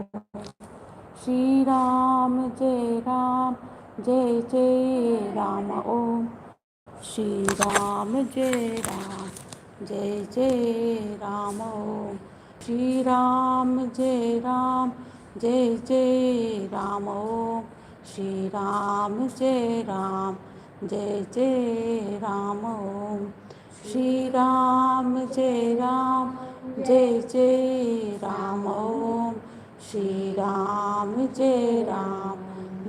श्री राम जय राम जय जय राम ओम श्री राम जय राम जय जय राम ओम श्री राम जय राम जय जय राम ओम श्री राम जय राम जय जय राम ओम श्री राम जय राम जय जय राम ओम श्री राम जय राम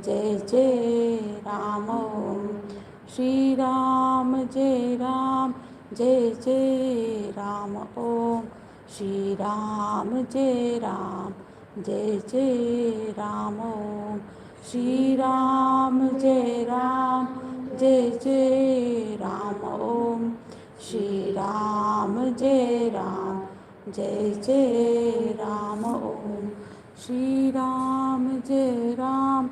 जय जय राम ओम श्री राम जय राम जय जय राम ओम श्री राम जय राम जय जय राम ओम श्री राम जय राम जय जय राम ओम श्री राम जय राम जय जय राम ओम श्री राम जय राम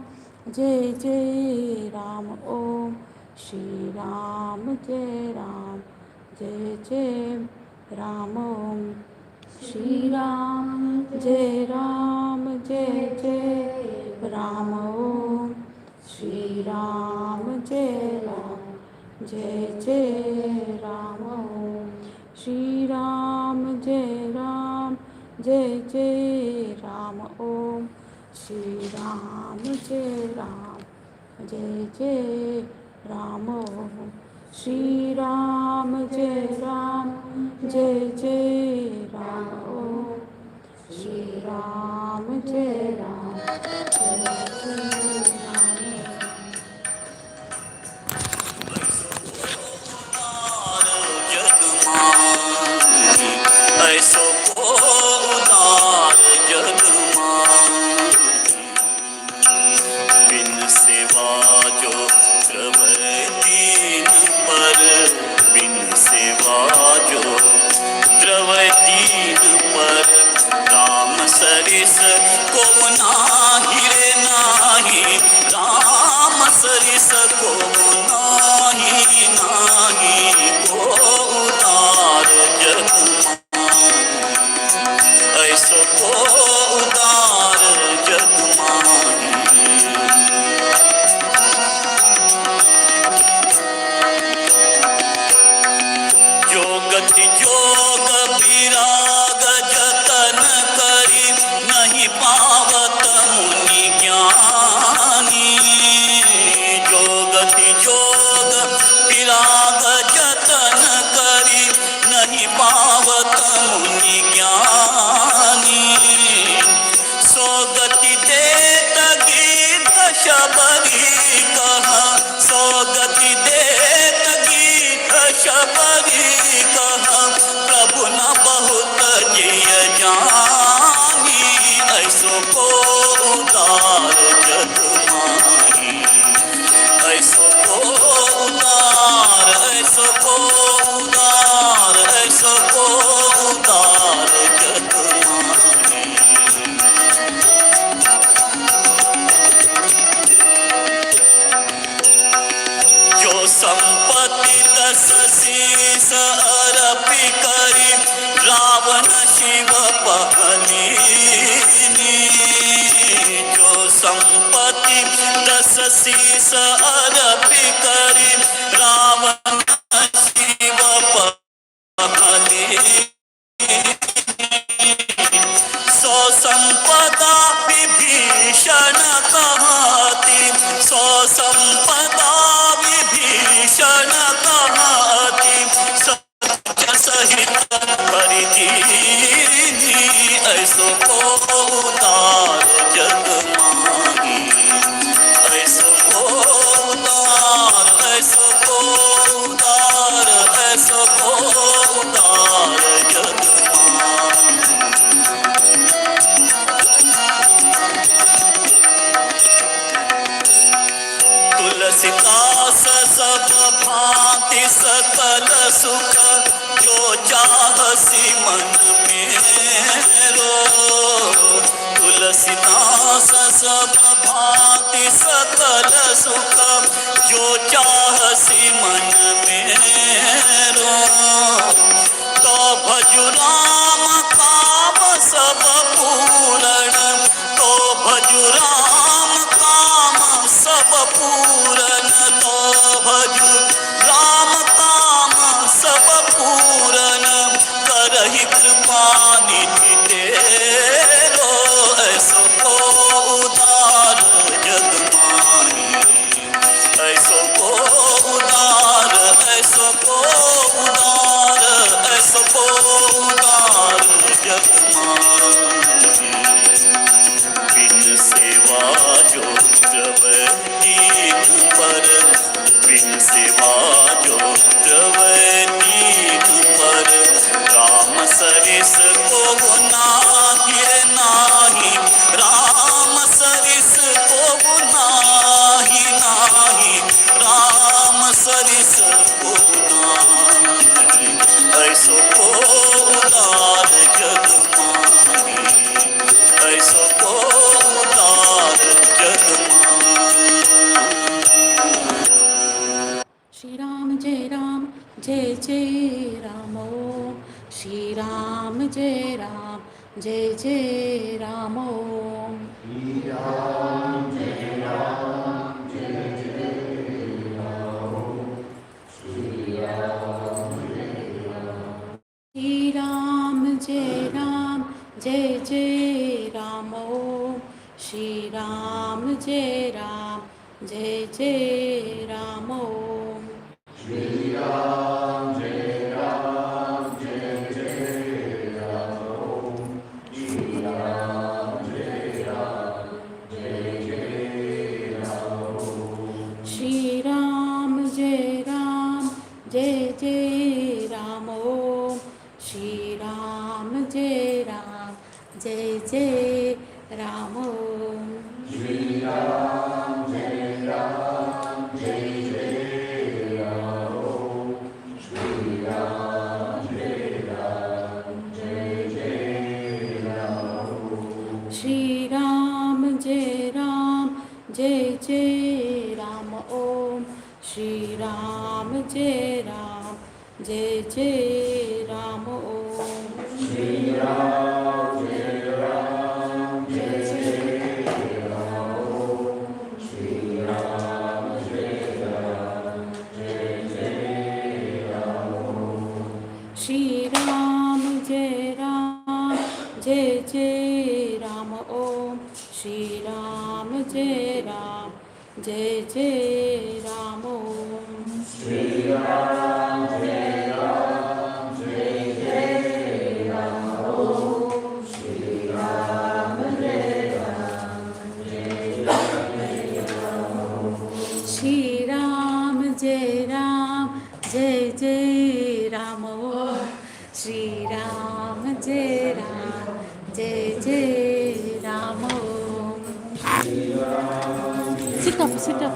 जय जय राम ओम श्री राम जय राम जय जय राम ओम श्री राम जय राम जय जय राम ओम श्री राम जय राम जय जय राम ओम श्री राम जय राम जय जय राम ओम श्री राम जय राम जय जय राम ओम श्री राम जय राम जय जय राम ओम श्री राम जय राम जय जय राम ऐसो को उदार जग बिन सेवा जो द्रवतीन पर बिन सेवा जो द्रवतीन पर राम सरिस को नाही रे नाही राम सरिस को नाही नाही को उदार जग ऐसो को उदार जग जो गति जोग विराग जतन करी नहीं पावत मुनि ज्ञानी जो गति जोग विराग जतन करी नहीं पावत मुनि ज्ञानी सो गति देत गीत शबरी कह सो गति देत गीत शबरी कह प्रभु न बहुत जिय जानी ऐसो को उदार जग माही ऐसो को उदार ऐसो को उदार ऐसो को उदार जग माही जो संपत्ति दस शीस अर्पि करी रावण शिव पहनी जो संपत्ति दस शीस अर्पि करी रावण शिव पहनी सो संपदा विभीषण कहती सो संपदा विभीषण कहती सत्य सहित परिदीनी ऐसो को उदार जग माही ऐसो को उदार ऐसो को उदार ऐसो को उदार जग माही तुलसीदास सब भांति सकल सुख जो चाहसी मन मेरो तुलसीदास सब भांति सकल सुख जो चाहसी मन मेरो तो भजु राम काम सब पूरण भजु राम काम सब पूरन तो भजु राम काम सब पूरन करहि कृपा निधि तेरो ऐसो को उदार जग माही ऐसो को उदार ऐसो को उदार ऐसो को उदार जग माही बिन सेवा जो द्रवतीन पर बिन सेवा जो द्रवतीन पर राम सरिस को नाही नाही राम सरिस को नाही नाही राम सरिस को नाही ऐसो को उदार जग माही ऐसो को उदार जग माही। श्री राम जय जय राम ओम श्री राम जय जय राम ओम श्री राम जय जय राम ओम श्री राम जय जय राम ओम श्री राम जय जय राम ओम श्री राम जय जय राम ओम श्री राम जय जय राम ओम श्री राम जय जय राम ओम श्री राम जय जय राम ओम श्री राम जय जय राम ओम श्री राम जय जय राम ओम श्री राम जय जय राम ओम Sit up, sit up.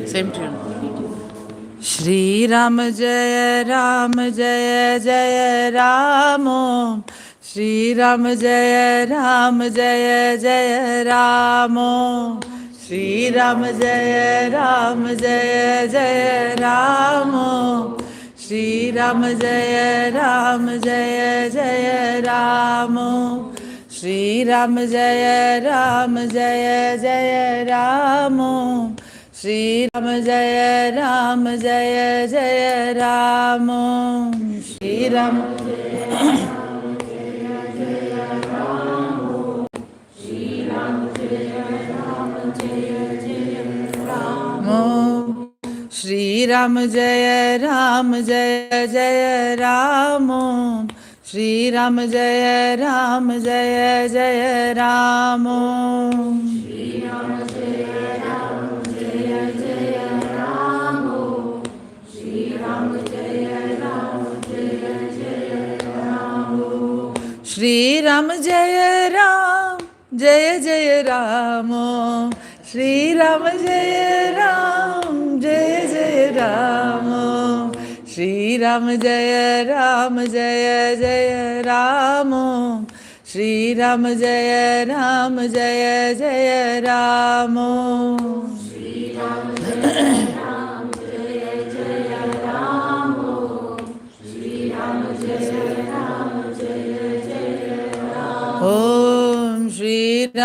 Same tune. Shri Ram Jaya Jaya Ram Om Shri Ram Jaya Jaya Ram Om Shri Ram Jaya Jaya Ram Om Shri Ram Jaya Jaya Ram Om Shri Ram Jaya Jaya Ram Om Shri Ram Jaya Jaya Ram Om Shri Ram Shri Ram Jaya Jaya Ram Om Shri Ram Jaya Jaya Ram Om Shri Ram Jaya Jaya Ram Om Shri Ram Jaya Ram Om Shri Ram Jaya Jaya Ram Om Shri Ram Jaya Jaya Ram Om Shri Ram Jaya Jaya Ram Om Shri Ram Jaya Jaya Ram Om Shri Ram Jaya Jaya Ram Om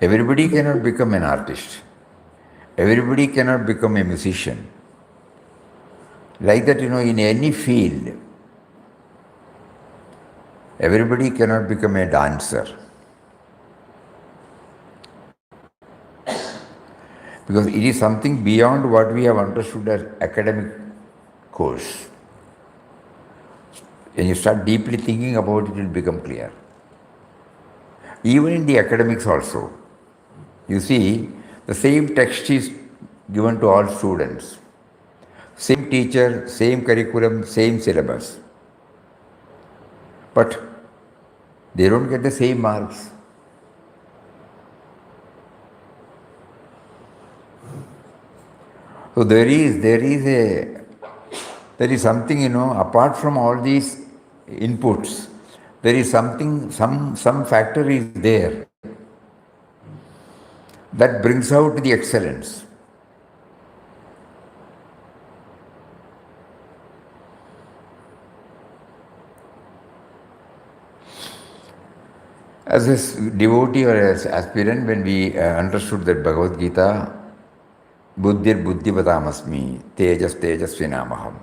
Everybody cannot become an artist. Everybody cannot become a musician. Like that, in any field, everybody cannot become a dancer. Because it is something beyond what we have understood as academic course. When you start deeply thinking about it, it will become clear. Even in the academics also, you see, the same text is given to all students. Same teacher, same curriculum, same syllabus. But they don't get the same marks. So there is something, apart from all these inputs, there is something, some factor is there that brings out the excellence. As a devotee or as aspirant, when we understood that Bhagavad Gita, Buddhir Buddhivatamasmi, Tejas Tejasvinamaham.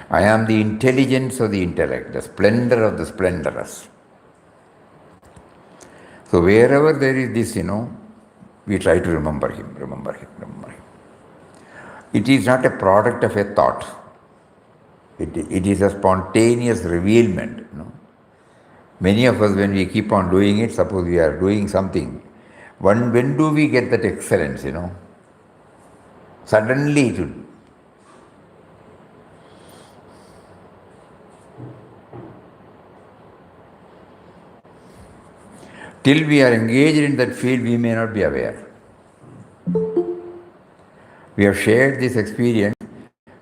I am the intelligence of the intellect, the splendor of the splendorous. So wherever there is this, we try to remember him. It is not a product of a thought. It is a spontaneous revealment. Many of us, when we keep on doing it, suppose we are doing something, when do we get that excellence, Suddenly it will. Till we are engaged in that field, we may not be aware. We have shared this experience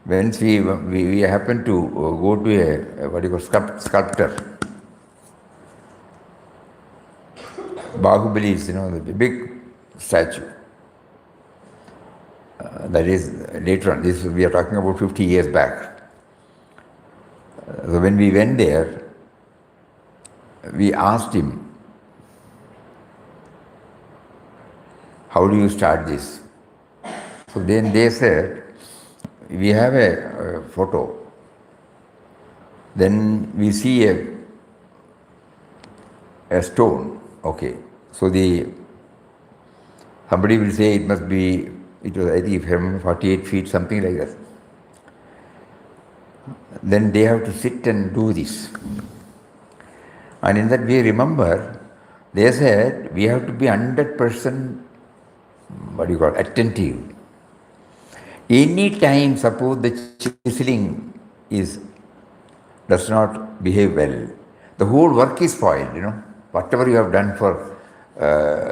when we happen to go to a sculptor. Bahubali is, the big statue. That is later on. We are talking about 50 years back. So when we went there, we asked him, how do you start this? So then they said, we have a photo. Then we see a stone. Okay. So somebody will say it must be, it was, I think, if I remember, 48 feet, something like that. Then they have to sit and do this. And in that we remember, they said we have to be 100%, attentive. Any time, suppose the chiseling does not behave well, the whole work is spoiled, Whatever you have done for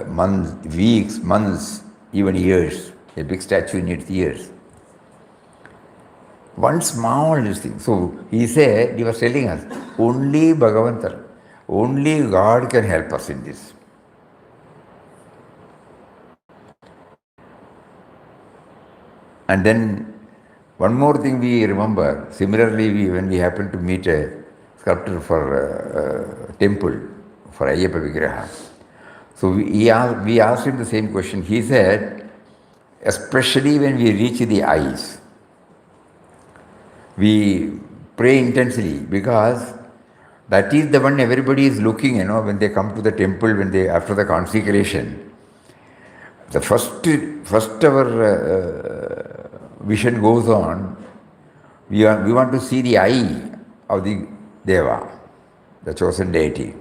months, weeks, months, even years. A big statue needs years. One small thing. So he was telling us, only Bhagavantar, only God can help us in this. And then one more thing we remember, similarly when we happened to meet a sculptor for a temple, for Ayyappa Vigraha. So we asked him the same question. He said, especially when we reach the eyes, we pray intensely because that is the one everybody is looking, when they come to the temple, after the consecration. The first our vision goes on. We want to see the eye of the Deva, the chosen deity.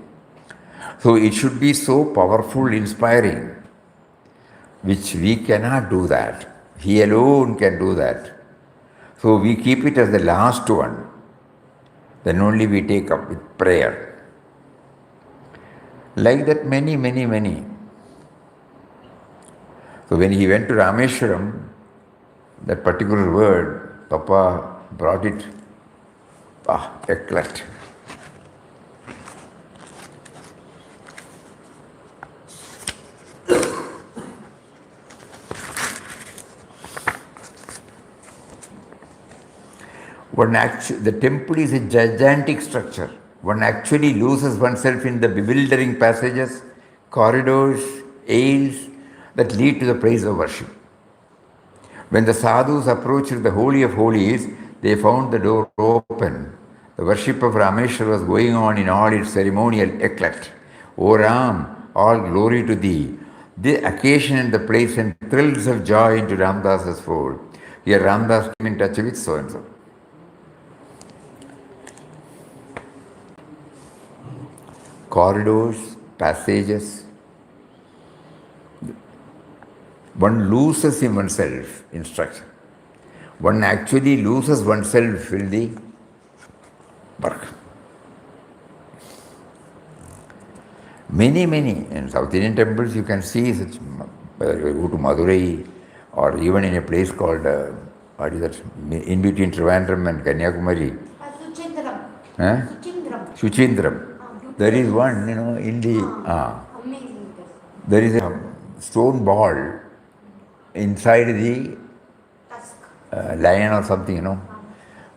So it should be so powerful, inspiring, which we cannot do that. He alone can do that. So we keep it as the last one. Then only we take up with prayer. Like that many. So when he went to Rameshwaram, that particular word, Papa brought it, eclat. The temple is a gigantic structure. One actually loses oneself in the bewildering passages, corridors, aisles that lead to the place of worship. When the sadhus approached the Holy of Holies, they found the door open. The worship of Rameshwar was going on in all its ceremonial eclat. O Ram, all glory to thee. The occasion and the place sent thrills of joy into Ramdas's fold. Here Ramdas came in touch with so and so. Corridors, passages, one loses in oneself instruction. One actually loses oneself in the work. Many in South Indian temples you can see such, whether you go to Madurai or even in a place called, what is that, in between Trivandrum and Kanyakumari. Suchindram. Huh? Suchindram. There is one, in the, Amazing. there is a stone ball inside the Tusk. lion or something,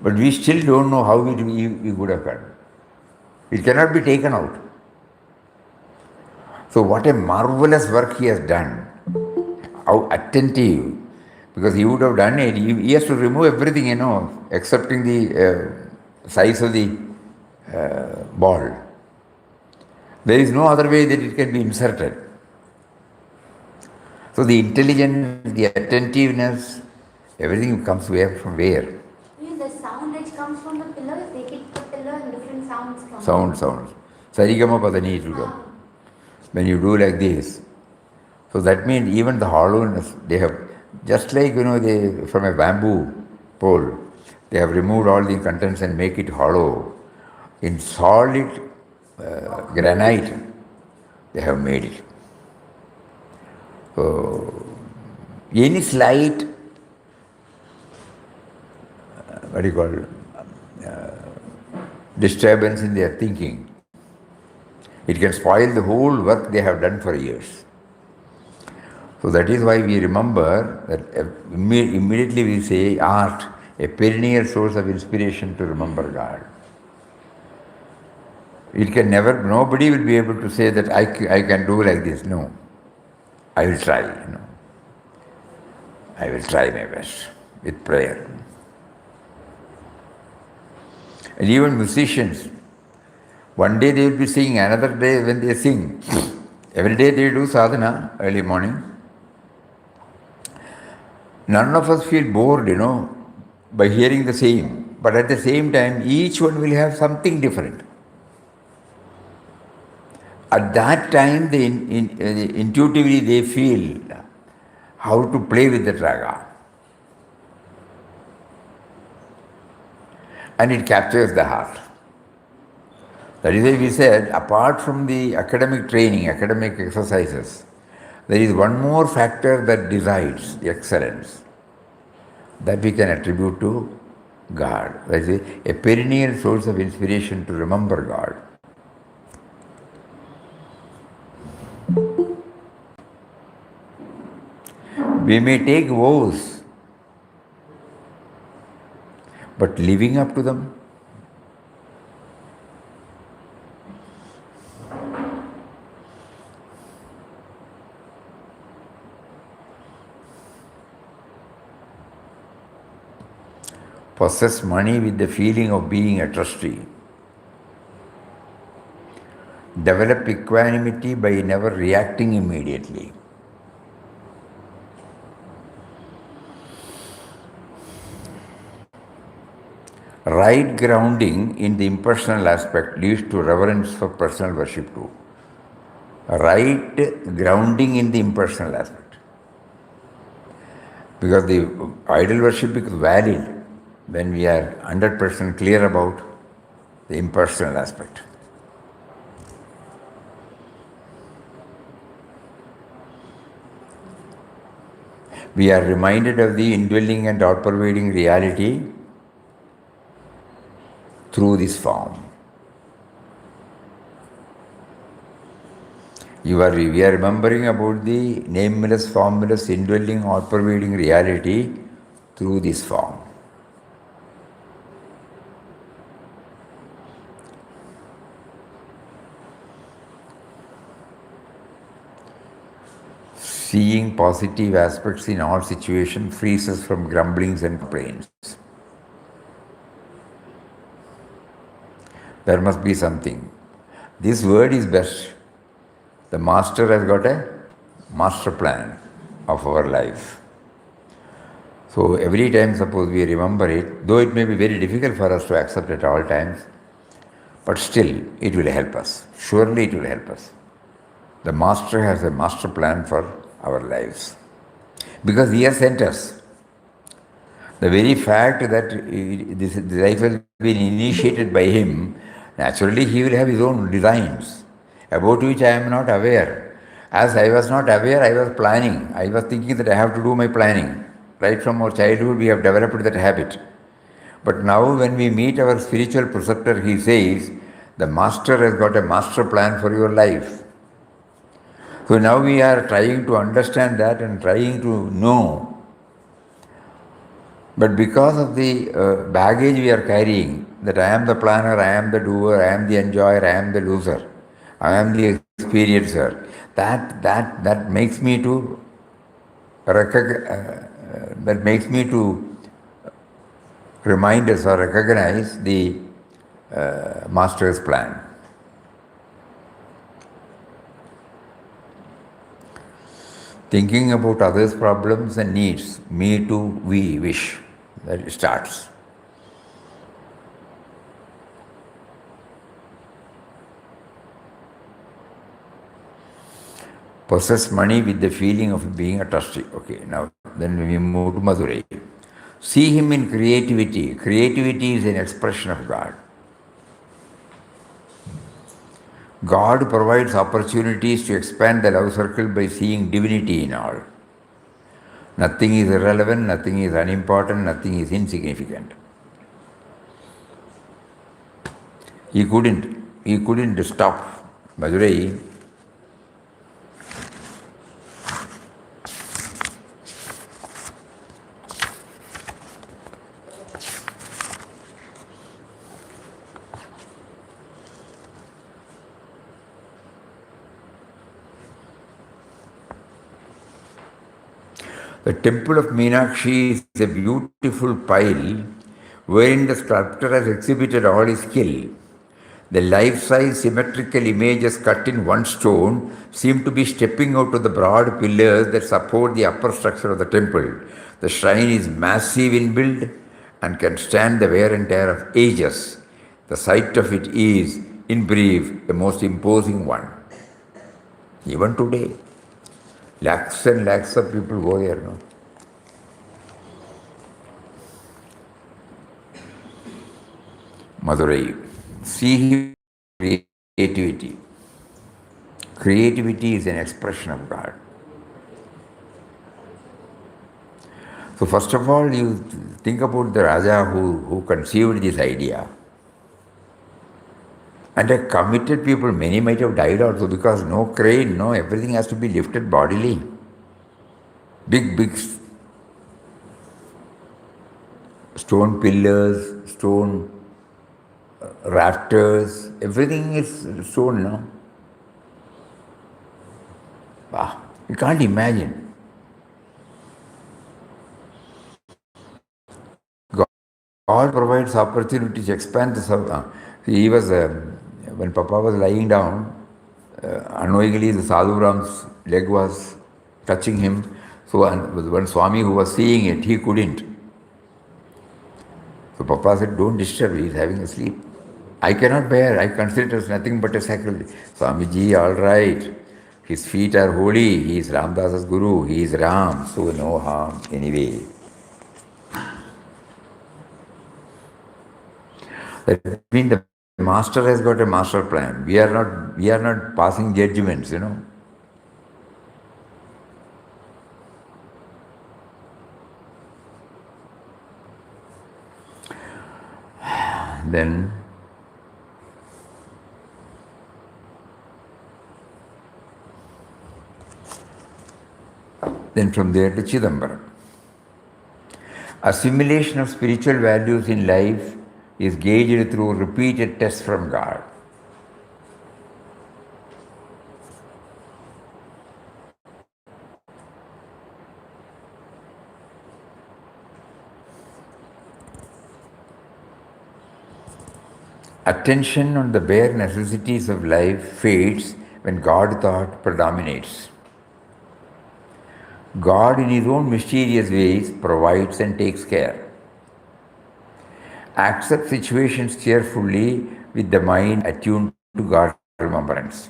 But we still don't know how it would have done. It cannot be taken out. So what a marvelous work he has done. How attentive. Because he would have done it, he has to remove everything, excepting the size of the ball. There is no other way that it can be inserted. So the intelligence, the attentiveness, everything comes from where? The sound which comes from the pillars, they hit the pillar and different sounds come. Sounds. Sarigama padani it will come. When you do like this. So that means even the hollowness, they have, just like, they from a bamboo pole, they have removed all the contents and make it hollow. In solid granite, they have made it. So, any slight, what do you call it, disturbance in their thinking, it can spoil the whole work they have done for years. So that is why we remember that immediately we say art, a perennial source of inspiration to remember God. It can never, nobody will be able to say that I can do like this. No. I will try, I will try my best with prayer. And even musicians, one day they will be singing, another day when they sing. Every day they do sadhana, early morning. None of us feel bored, by hearing the same. But at the same time, each one will have something different. At that time, intuitively they feel how to play with the raga. And it captures the heart. That is why we said, apart from the academic training, academic exercises, there is one more factor that decides the excellence that we can attribute to God. That is a perennial source of inspiration to remember God. We may take vows, but living up to them, possess money with the feeling of being a trustee. Develop equanimity by never reacting immediately. Right grounding in the impersonal aspect leads to reverence for personal worship too. Right grounding in the impersonal aspect. Because the idol worship becomes valid when we are 100% clear about the impersonal aspect. We are reminded of the indwelling and all-pervading reality through this form. We are remembering about the nameless, formless, indwelling, all-pervading reality through this form. Seeing positive aspects in all situations frees us from grumblings and complaints. There must be something. This word is best. The master has got a master plan of our life. So every time, suppose we remember it, though it may be very difficult for us to accept at all times, but still it will help us. Surely it will help us. The master has a master plan for our lives. Because he has sent us. The very fact that this life has been initiated by him, naturally he will have his own designs, about which I am not aware. As I was not aware, I was planning. I was thinking that I have to do my planning. Right from our childhood, we have developed that habit. But now when we meet our spiritual preceptor, he says, the master has got a master plan for your life. So now we are trying to understand that and trying to know. But because of the baggage we are carrying, that I am the planner, I am the doer, I am the enjoyer, I am the loser, I am the experiencer, that makes me to remind us or recognize the master's plan. Thinking about others' problems and needs, me too, we wish. That it starts. Possess money with the feeling of being a trustee. Okay, now then we move to Madurai. See him in creativity. Creativity is an expression of God. God provides opportunities to expand the love circle by seeing divinity in all. Nothing is irrelevant, nothing is unimportant, nothing is insignificant. He couldn't stop Madurai. The temple of Meenakshi is a beautiful pile wherein the sculptor has exhibited all his skill. The life-size symmetrical images cut in one stone seem to be stepping out of the broad pillars that support the upper structure of the temple. The shrine is massive in build and can stand the wear and tear of ages. The sight of it is, in brief, the most imposing one. Even today, lakhs and lakhs of people go there. No? Madurai. See creativity. Creativity is an expression of God. So first of all, you think about the Raja who conceived this idea. And the committed people, many might have died also because no crane, no, everything has to be lifted bodily. Big stone pillars, stone rafters, everything is stone, no? Wow, you can't imagine. God provides opportunity to expand the sadhu. He was, when Papa was lying down, unknowingly the Sadhu Ram's leg was touching him. So one Swami who was seeing it, he couldn't. So Papa said, don't disturb, he is having a sleep. I cannot bear, I consider it as nothing but a sacrilege. Swamiji, all right, his feet are holy, he is Ramdasa's Guru, he is Ram, so no harm anyway. That means the master has got a master plan. We are not passing judgments, you know. Then from there to Chidambaram. Assimilation of spiritual values in life is gauged through repeated tests from God. Attention on the bare necessities of life fades when God thought predominates. God, in His own mysterious ways, provides and takes care. Accept situations cheerfully with the mind attuned to God's remembrance.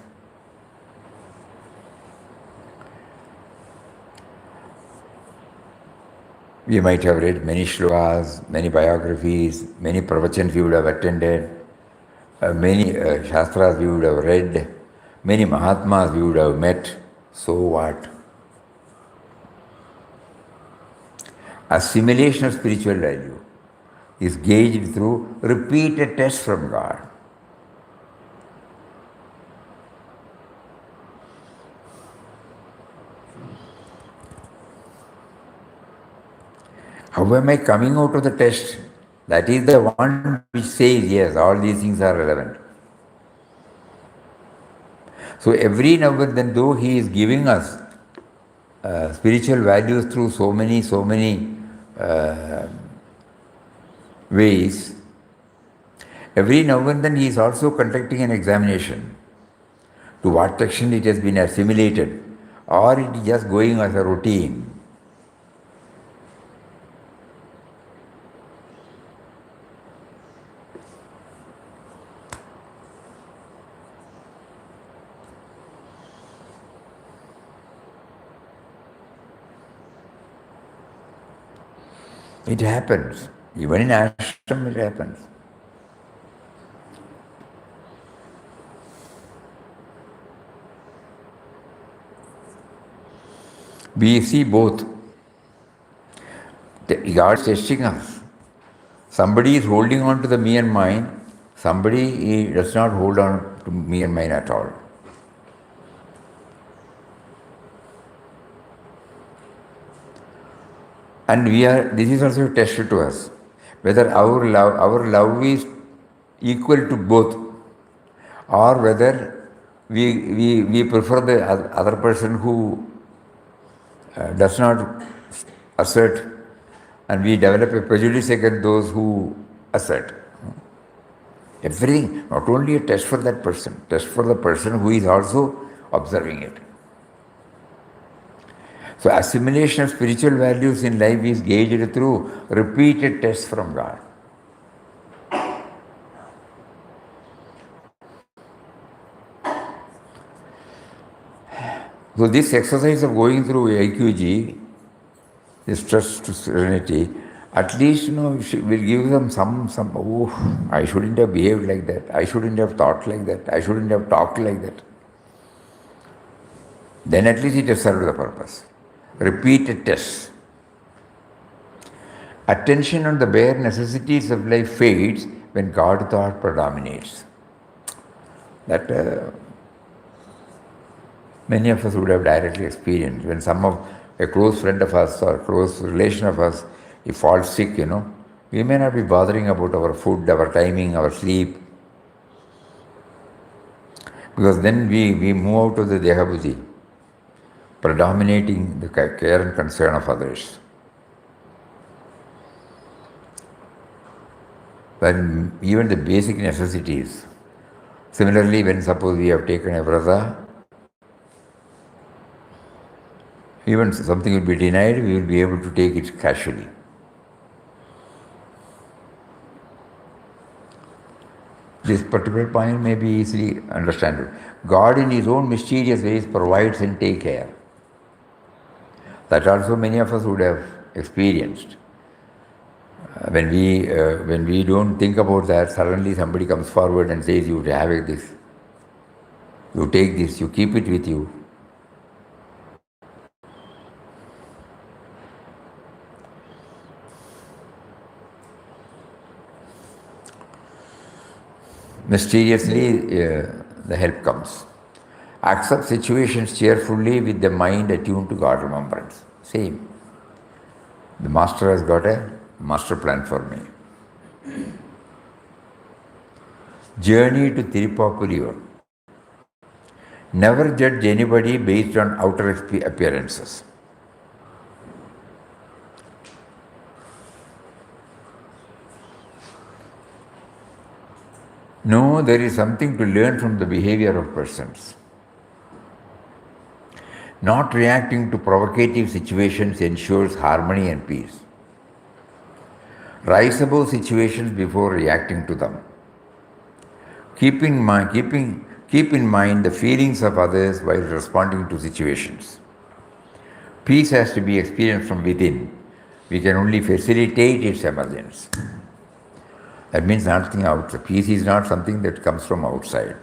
We might have read many shlokas, many biographies, many pravachans we would have attended, many shastras we would have read, many Mahatmas we would have met. So what? Assimilation of spiritual value is gauged through repeated tests from God. How am I coming out of the test? That is the one which says, yes, all these things are relevant. So every now and then, though He is giving us spiritual values through so many ways, every now and then He is also conducting an examination to what extent it has been assimilated or it is just going as a routine. It happens. Even in ashram it happens. We see both. God is testing us. Somebody is holding on to the me and mine. Somebody does not hold on to me and mine at all. And this is also a test to us, whether our love is equal to both, or whether we prefer the other person who does not assert, and we develop a prejudice against those who assert. Everything, not only a test for that person, test for the person who is also observing it. So assimilation of spiritual values in life is gauged through repeated tests from God. So this exercise of going through AQG, this stress to serenity, at least will give them some, oh, I shouldn't have behaved like that, I shouldn't have thought like that, I shouldn't have talked like that. Then at least it has served the purpose. Repeated tests. Attention on the bare necessities of life fades when God thought predominates. That many of us would have directly experienced. When a close friend of us or a close relation of us, he falls sick, we may not be bothering about our food, our timing, our sleep. Because then we move out of the Dehabuddhi, predominating the care and concern of others. But even the basic necessities. Similarly, when suppose we have taken a vrata, even something will be denied, we will be able to take it casually. This particular point may be easily understood. God in His own mysterious ways provides and takes care. That also many of us would have experienced. When we don't think about that, suddenly somebody comes forward and says, you have this, you take this, you keep it with you. Mysteriously, the help comes. Accept situations cheerfully with the mind attuned to God remembrance. Same. The Master has got a master plan for me. Journey to Tirupapuriyur. Never judge anybody based on outer appearances. No, there is something to learn from the behavior of persons. Not reacting to provocative situations ensures harmony and peace. Rise above situations before reacting to them. Keep in mind the feelings of others while responding to situations. Peace has to be experienced from within. We can only facilitate its emergence. That means nothing outside. Peace is not something that comes from outside.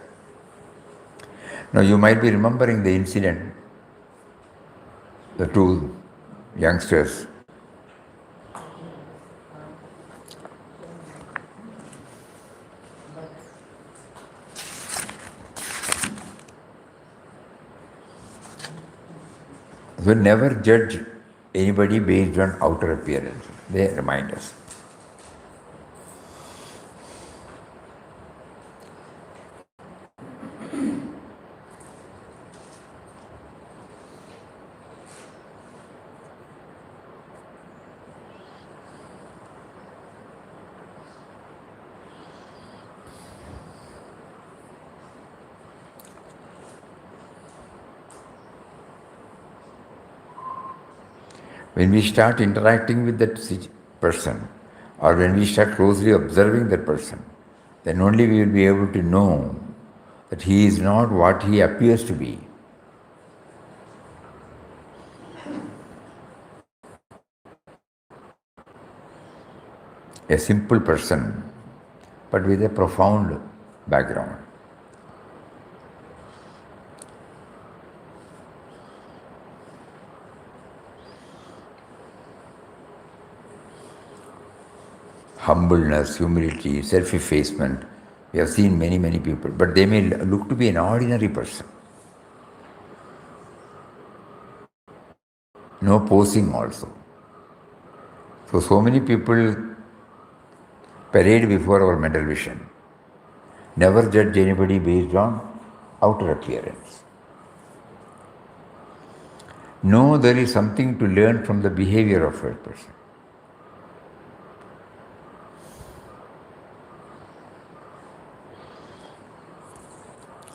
Now you might be remembering the incident, the two youngsters. We never judge anybody based on outer appearance. They remind us. When we start interacting with that person, or when we start closely observing that person, then only we will be able to know that he is not what he appears to be. A simple person, but with a profound background. Humbleness, humility, self-effacement. We have seen many, many people, but they may look to be an ordinary person. No posing also. So many people parade before our mental vision. Never judge anybody based on outer appearance. No, there is something to learn from the behavior of a person.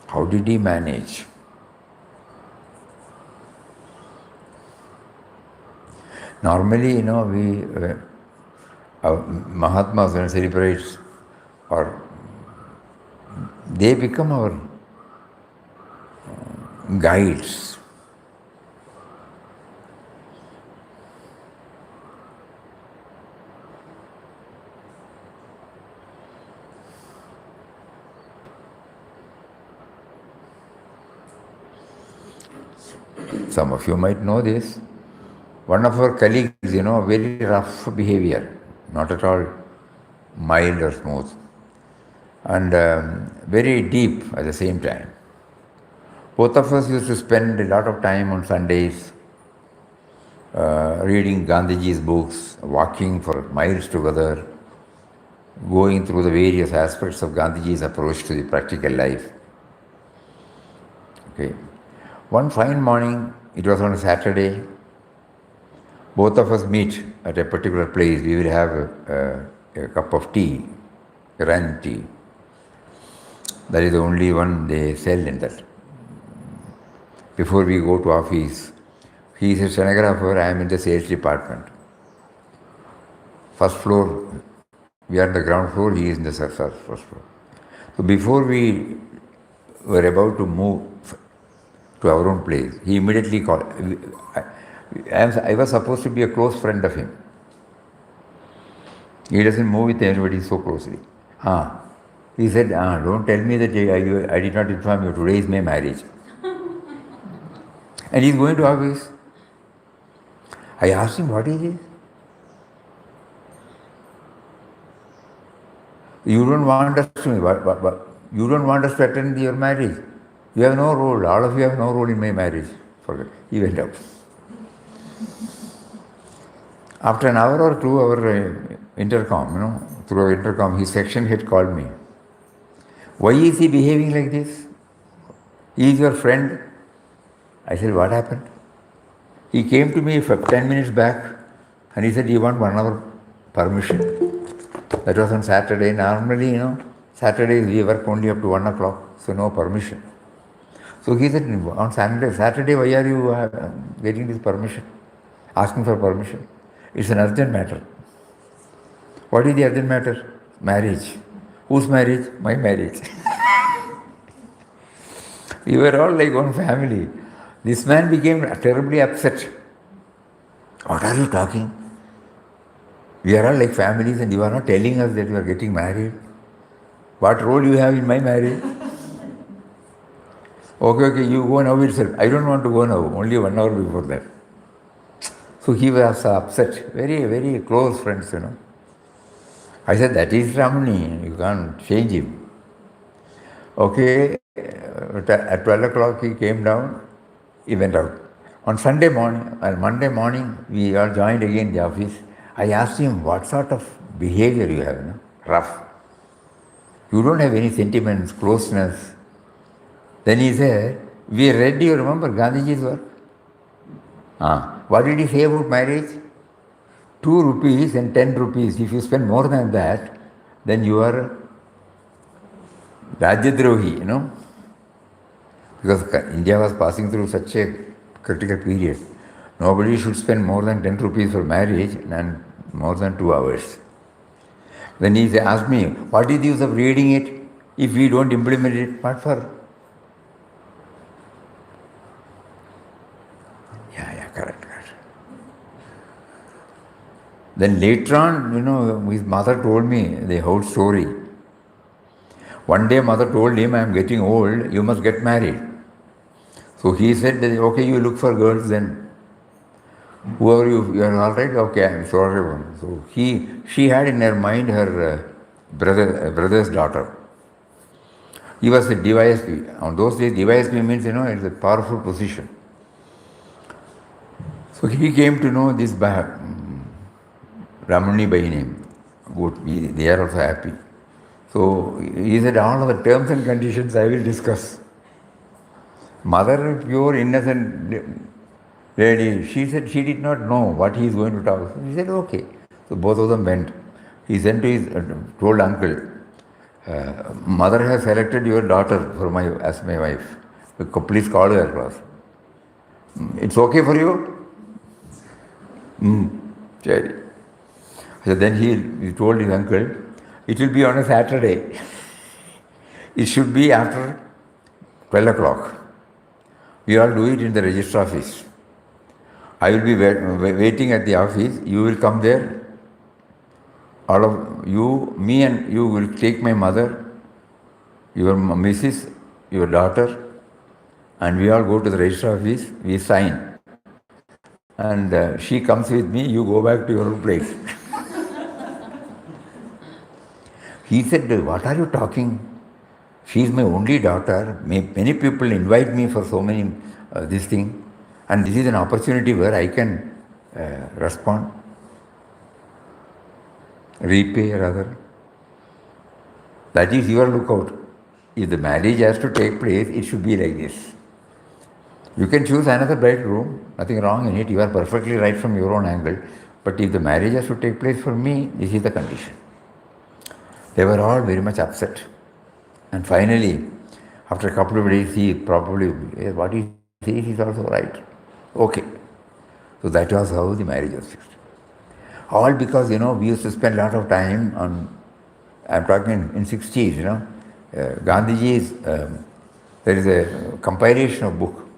How did he manage? Normally, Mahatmas when celebrates, or they become our guides. Some of you might know this. One of our colleagues, very rough behavior, not at all mild or smooth, and very deep at the same time. Both of us used to spend a lot of time on Sundays reading Gandhiji's books, walking for miles together, going through the various aspects of Gandhiji's approach to the practical life. Okay. One fine morning, it was on a Saturday, both of us meet at a particular place. We will have a cup of tea, Iran tea. That is the only one they sell in that. Before we go to office, he is a stenographer, I am in the sales department. First floor, we are on the ground floor, he is in the first floor. So before we were about to move to our own place, he immediately called. I was supposed to be a close friend of him. He doesn't move with anybody so closely. He said, don't tell me that I did not inform you, today is my marriage. And he's going to office. I asked him, what is this? You don't want us to, you don't want us to attend your marriage. You have no role. All of you have no role in my marriage. Forget. He went out. After an hour or two, our intercom, through our intercom, his section head called me. Why is he behaving like this? He is your friend. I said, what happened? He came to me for 10 minutes back and he said, you want 1 hour permission. That was on Saturday. Normally, Saturdays we work only up to 1 o'clock, so no permission. So he said, on Saturday, why are you getting this permission? Asking for permission. It's an urgent matter. What is the urgent matter? Marriage. Whose marriage? My marriage. We were all like one family. This man became terribly upset. What are you talking? We are all like families and you are not telling us that you are getting married. What role you have in my marriage? Okay, you go now itself. I don't want to go now, only 1 hour before that. So he was upset. Very, very close friends, I said, that is Ramani, you can't change him. Okay, at 12 o'clock he came down, he went out. On Sunday morning, and Monday morning, we all joined again the office. I asked him, what sort of behavior you have, rough. You don't have any sentiments, closeness. Then he said, we read, you remember Gandhiji's work? What did he say about marriage? 2 rupees and 10 rupees. If you spend more than that, then you are Rajyadrohi, Because India was passing through such a critical period. Nobody should spend more than 10 rupees for marriage and more than 2 hours. Then he asked me, what is the use of reading it if we don't implement it? What for? Yeah, correct. Then later on, his mother told me the whole story. One day mother told him, I am getting old, you must get married. So he said, okay, you look for girls then. Whoever you are all right? Okay, I am sorry. So she had in her mind her brother's daughter. He was a DYSP. On those days, DYSP means, it's a powerful position. So he came to know this Ramani by name. Good, they are also happy. So he said, all of the terms and conditions I will discuss. Mother, pure, innocent lady, she said she did not know what he is going to talk. He said, okay. So both of them went. He sent to his told uncle, mother has selected your daughter as my wife. Please call her across. It's okay for you? Cherry. So then he told his uncle, it will be on a Saturday. It should be after 12 o'clock. We all do it in the register office. I will be waiting at the office. You will come there. All of you, me and you will take my mother, your missus, your daughter, and we all go to the register office. We sign. And she comes with me. You go back to your place. He said, what are you talking? She is my only daughter. Many people invite me for so many this thing. And this is an opportunity where I can respond, repay rather. That is your lookout. If the marriage has to take place, it should be like this. You can choose another bridegroom, nothing wrong in it. You are perfectly right from your own angle. But if the marriage has to take place for me, this is the condition. They were all very much upset. And finally, after a couple of days, he probably, what he says is also right. Okay. So that was how the marriage was fixed. All because, we used to spend a lot of time on, I'm talking in 60s, Gandhiji's, there is a compilation of book,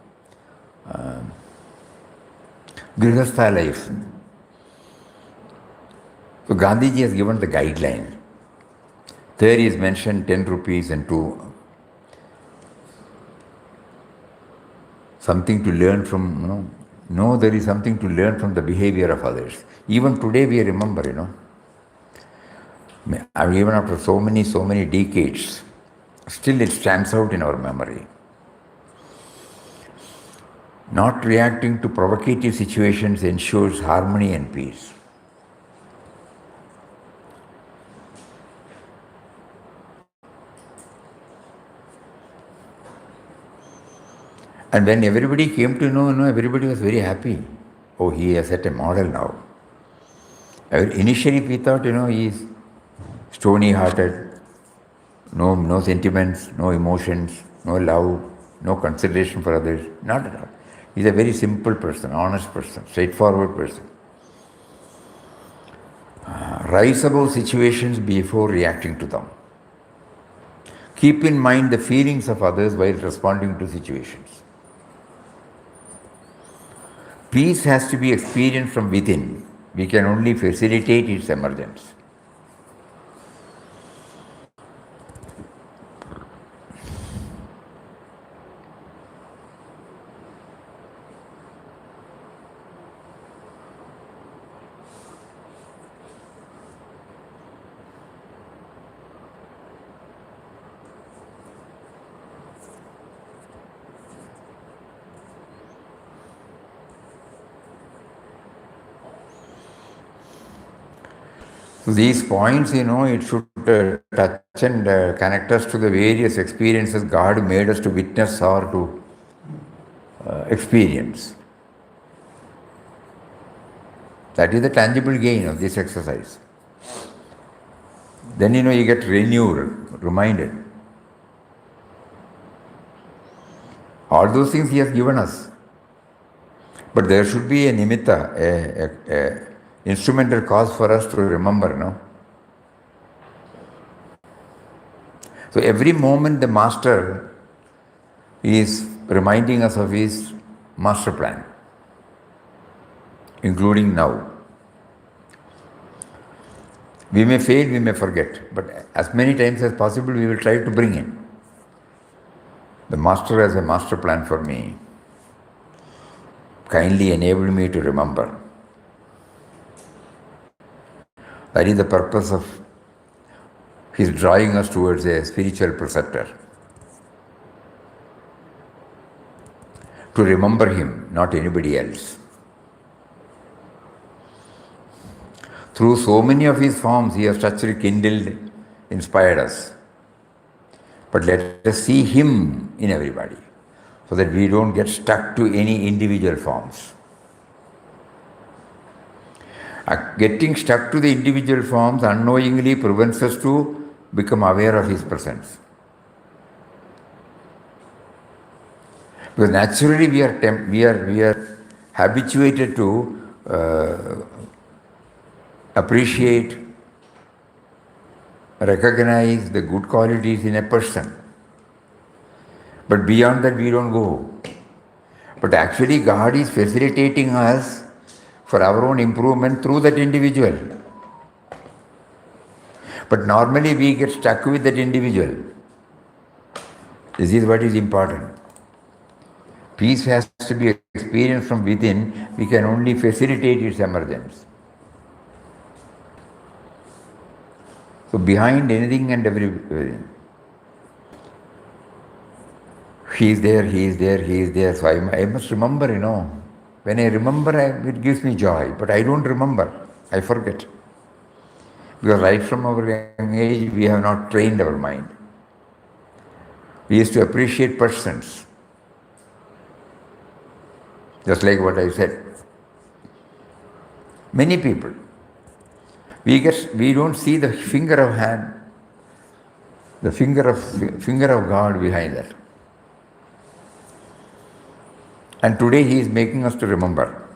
Grihastha Life. So Gandhiji has given the guideline. There is mentioned 10 rupees and 2. Something to learn from, No, there is something to learn from the behavior of others. Even today we remember, even after so many decades, still it stands out in our memory. Not reacting to provocative situations ensures harmony and peace. And when everybody came to know, everybody was very happy. Oh, he has set a model now. Initially we thought, he is stony-hearted, No sentiments, no emotions, no love, no consideration for others, not at all. He's a very simple person, honest person, straightforward person. Rise above situations before reacting to them. Keep in mind the feelings of others while responding to situations. Peace has to be experienced from within. We can only facilitate its emergence. So these points, it should touch and connect us to the various experiences God made us to witness or to experience. That is the tangible gain of this exercise. Then, you get renewed, reminded. All those things He has given us. But there should be a nimitta, a instrumental cause for us to remember, no? So every moment the Master is reminding us of His master plan, including now. We may fail, we may forget, but as many times as possible we will try to bring in. The Master has a master plan for me. Kindly enable me to remember. That is the purpose of His drawing us towards a spiritual preceptor. To remember Him, not anybody else. Through so many of His forms, He has touched, kindled, inspired us. But let us see Him in everybody, so that we don't get stuck to any individual forms. Getting stuck to the individual forms unknowingly prevents us to become aware of His presence. Because naturally we are habituated to appreciate, recognize the good qualities in a person. But beyond that we don't go. But actually God is facilitating us for our own improvement through that individual. But normally we get stuck with that individual. This is what is important. Peace has to be experienced from within. We can only facilitate its emergence. So behind anything and everything, He is there, He is there, He is there. So I must remember, When I remember, it gives me joy. But I don't remember. I forget. Because right from our young age, we have not trained our mind. We used to appreciate persons. Just like what I said. Many people. We don't see the finger of hand, the finger of God behind that. And today He is making us to remember.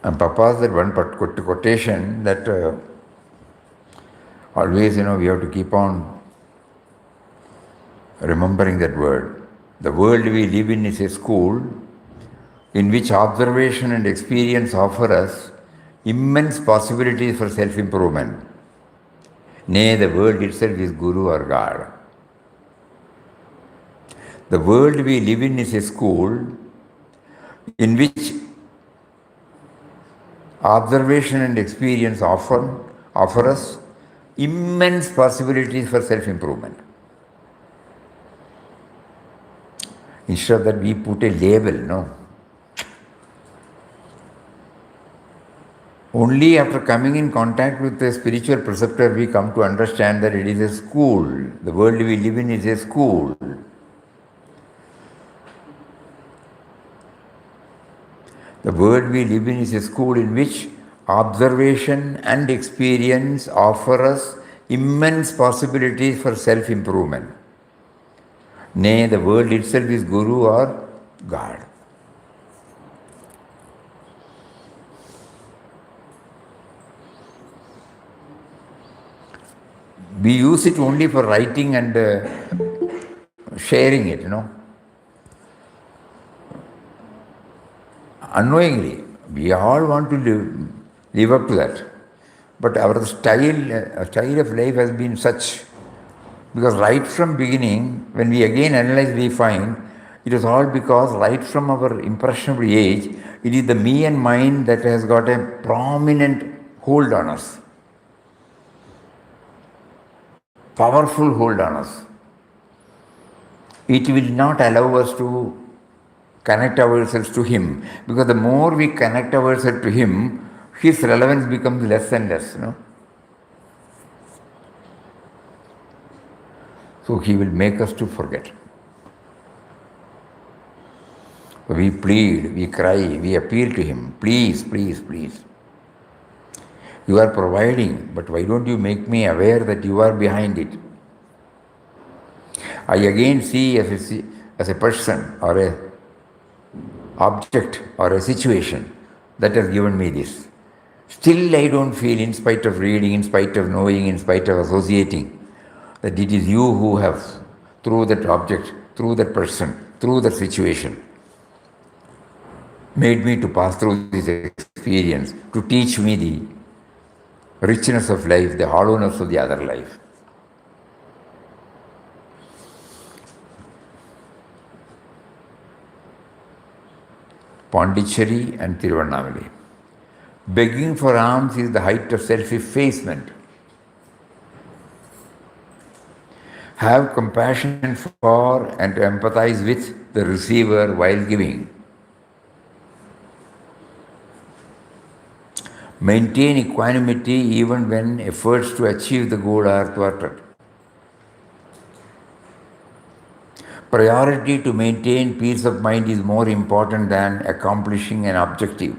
And Papa said one quotation that always, we have to keep on remembering that word. The world we live in is a school in which observation and experience offer us immense possibilities for self-improvement. Nay, the world itself is Guru or God. The world we live in is a school in which observation and experience offer us immense possibilities for self-improvement. Instead of that, we put a label, no? Only after coming in contact with the spiritual preceptor, we come to understand that it is a school. The world we live in is a school. The world we live in is a school in which observation and experience offer us immense possibilities for self-improvement. Nay, the world itself is Guru or God. We use it only for writing and sharing it, Unknowingly, we all want to live up to that. But our style of life has been such, because right from beginning, when we again analyze, we find it is all because right from our impressionable age, it is the me and mine that has got a prominent hold on us. Powerful hold on us. It will not allow us to connect ourselves to Him, because the more we connect ourselves to Him, His relevance becomes less and less. So He will make us to forget. We plead, we cry, we appeal to Him. Please, please, please. You are providing, but why don't you make me aware that you are behind it? I again see as a person or a object or a situation that has given me this. Still I don't feel, in spite of reading, in spite of knowing, in spite of associating, that it is you who have, through that object, through that person, through that situation, made me to pass through this experience, to teach me the richness of life, the hollowness of the other life. Pondicherry and Tiruvannamalai. Begging for alms is the height of self-effacement. Have compassion for and empathize with the receiver while giving. Maintain equanimity even when efforts to achieve the goal are thwarted. Priority to maintain peace of mind is more important than accomplishing an objective.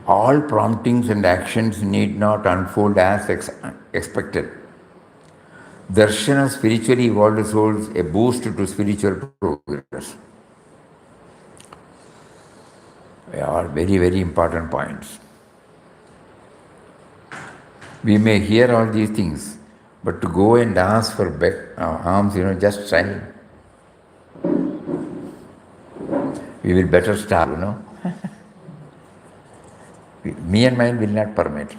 All promptings and actions need not unfold as expected. Darshan of spiritually evolved souls a boost to spiritual progress. They are very, very important points. We may hear all these things, but to go and ask for alms, just try. We will better starve, Me and mine will not permit.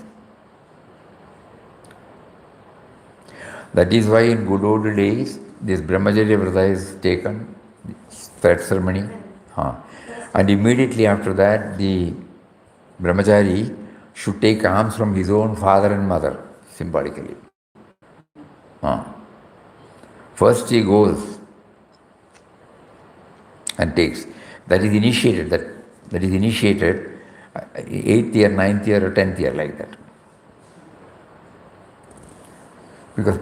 That is why in good old days, this Brahmacharya Vrata is taken, thread ceremony. And immediately after that, the Brahmachari should take alms from his own father and mother, symbolically. First he goes and takes. That is initiated. That is initiated 8th year, 9th year, or 10th year, like that. Because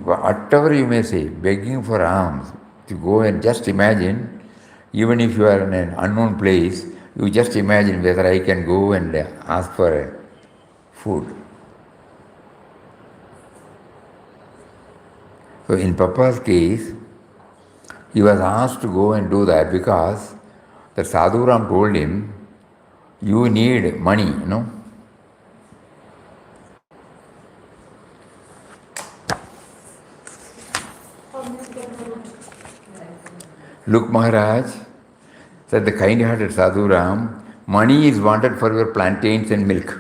whatever you may say, begging for alms, to go and just imagine, even if you are in an unknown place, you just imagine whether I can go and ask for food. So in Papa's case, he was asked to go and do that because the Sadhuram told him, you need money, Look, Maharaj, said the kind-hearted Sadhuram, money is wanted for your plantains and milk.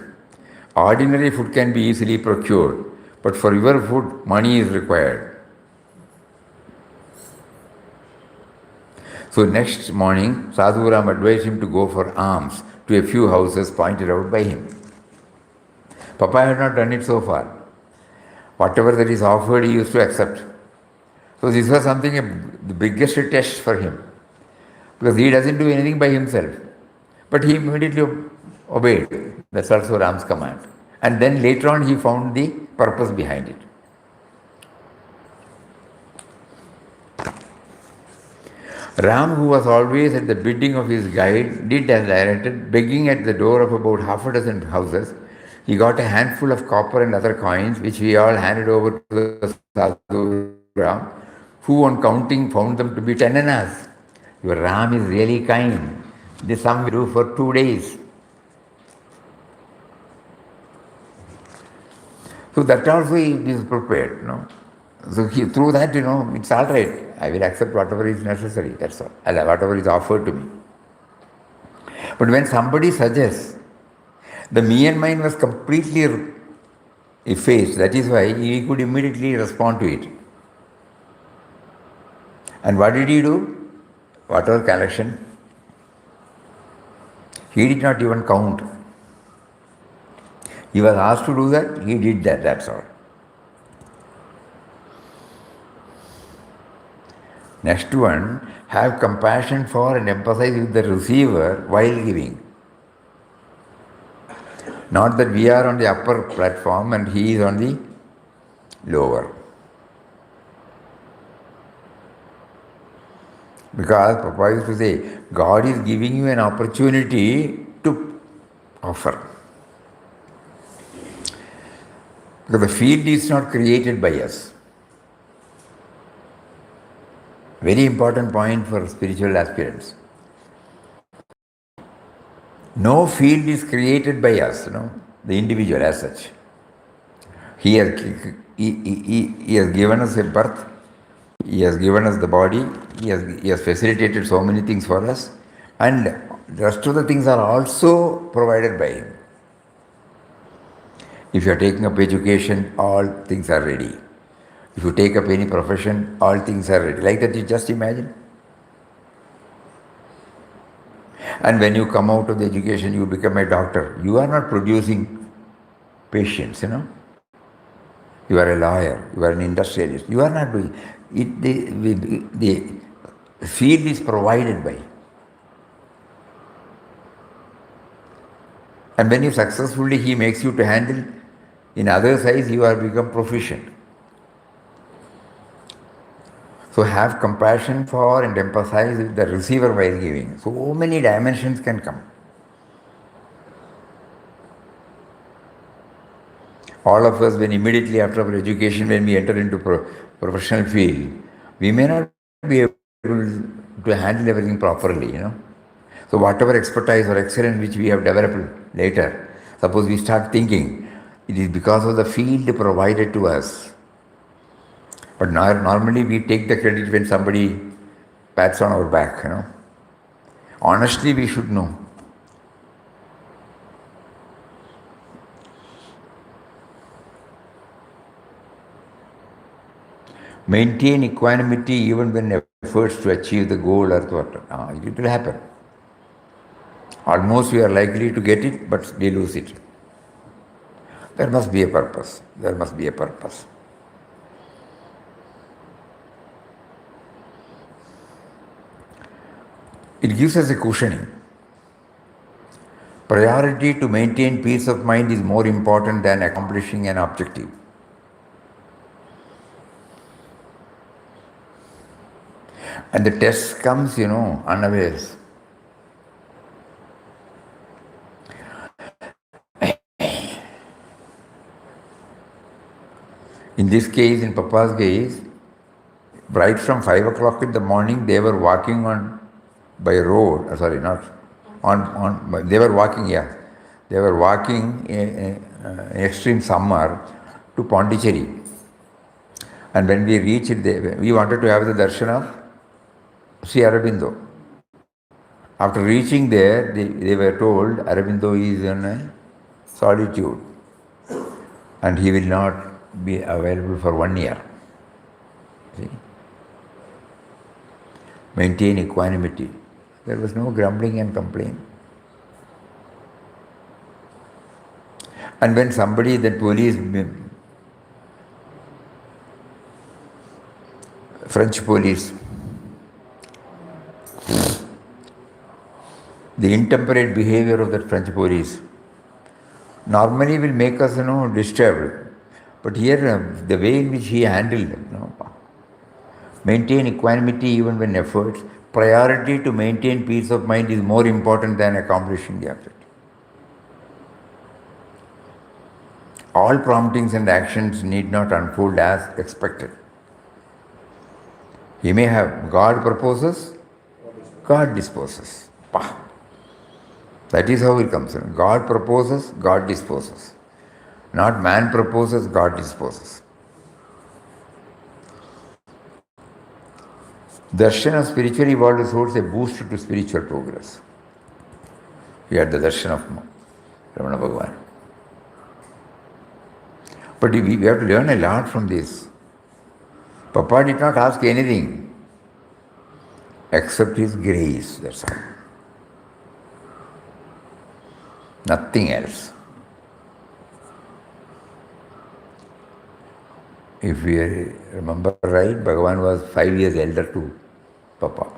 Ordinary food can be easily procured, but for your food, money is required. So next morning, Sadhuram advised him to go for alms to a few houses pointed out by him. Papa had not done it so far. Whatever that is offered, he used to accept. So this was something, the biggest test for him. Because he doesn't do anything by himself. But he immediately obeyed. That's also Ram's command. And then later on he found the purpose behind it. Ram, who was always at the bidding of his guide, did as directed, begging at the door of about half a dozen houses. He got a handful of copper and other coins, which we all handed over to the Sadhu Ram, who on counting found them to be 10 annas. Your Ram is really kind. This sum we do for 2 days. So that also he is prepared, no? So through that, it's all right. I will accept whatever is necessary, that's all. Whatever is offered to me. But when somebody suggests, the me and mine was completely effaced. That is why he could immediately respond to it. And what did he do? Whatever collection, he did not even count. He was asked to do that, he did that, that's all. Next one, have compassion for and empathize with the receiver while giving. Not that we are on the upper platform and he is on the lower. Because Papa used to say, God is giving you an opportunity to offer. Because the field is not created by us. Very important point for spiritual aspirants. No field is created by us, the individual as such. He has given us a birth, he has given us the body, he has facilitated so many things for us, and the rest of the things are also provided by him. If you are taking up education, all things are ready. If you take up any profession, all things are ready. Like that, you just imagine. And when you come out of the education, you become a doctor. You are not producing patients, You are a lawyer, you are an industrialist. You are not doing it. The field is provided by. And when you successfully, he makes you to handle in other sides, you are become proficient. So have compassion for and empathize with the receiver while giving. So many dimensions can come. All of us, when immediately after our education, when we enter into professional field, we may not be able to handle everything properly, So whatever expertise or excellence which we have developed later, suppose we start thinking, it is because of the field provided to us. But normally we take the credit when somebody pats on our back, Honestly, we should know. Maintain equanimity even when efforts to achieve the goal are thwarted. It will happen. Almost we are likely to get it, but we lose it. There must be a purpose. There must be a purpose. It gives us a cushioning. Priority to maintain peace of mind is more important than accomplishing an objective. And the test comes, unawares. In this case, in Papa's case, right from 5 o'clock in the morning, they were walking by road, they were walking, They were walking in extreme summer to Pondicherry. And when we reached there, we wanted to have the darshan of Sri Aurobindo. After reaching there, they were told Aurobindo is in solitude and he will not be available for 1 year. See? Maintain equanimity. There was no grumbling and complaint. And when somebody, the police, French police, the intemperate behavior of the French police normally will make us, disturbed. But here, the way in which he handled, maintain equanimity even when efforts, priority to maintain peace of mind is more important than accomplishing the objective. All promptings and actions need not unfold as expected. He may have God proposes, God disposes. Pah. That is how it comes in. God proposes, God disposes. Not man proposes, God disposes. Darshan of spiritually evolved souls a boost to spiritual progress. We had the darshan of Ramana Bhagavan. But we have to learn a lot from this. Papa did not ask anything except his grace, that's all. Nothing else. If we remember right, Bhagavan was 5 years elder to Papa.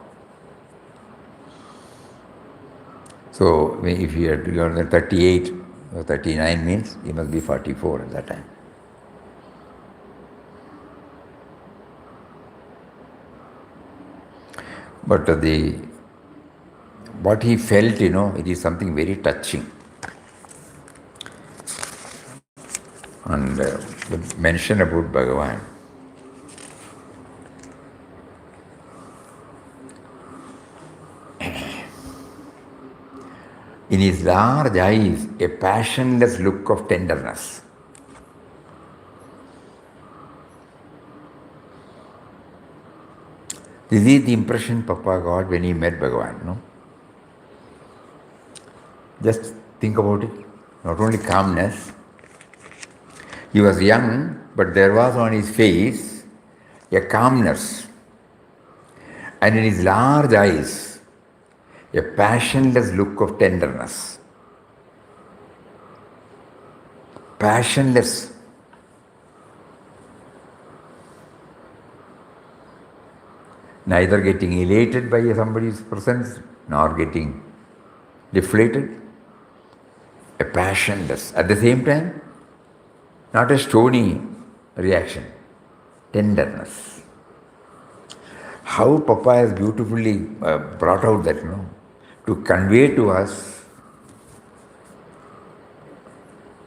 So if he had gone 38 or 39 means he must be 44 at that time. But what he felt, it is something very touching. And the mention about Bhagavan. In his large eyes, a passionless look of tenderness. This is the impression Papa got when he met Bhagavan, no? Just think about it. Not only calmness. He was young, but there was on his face a calmness. And in his large eyes, a passionless look of tenderness. Passionless. Neither getting elated by somebody's presence, nor getting deflated. A passionless. At the same time, not a stony reaction. Tenderness. How Papa has beautifully brought out that, to convey to us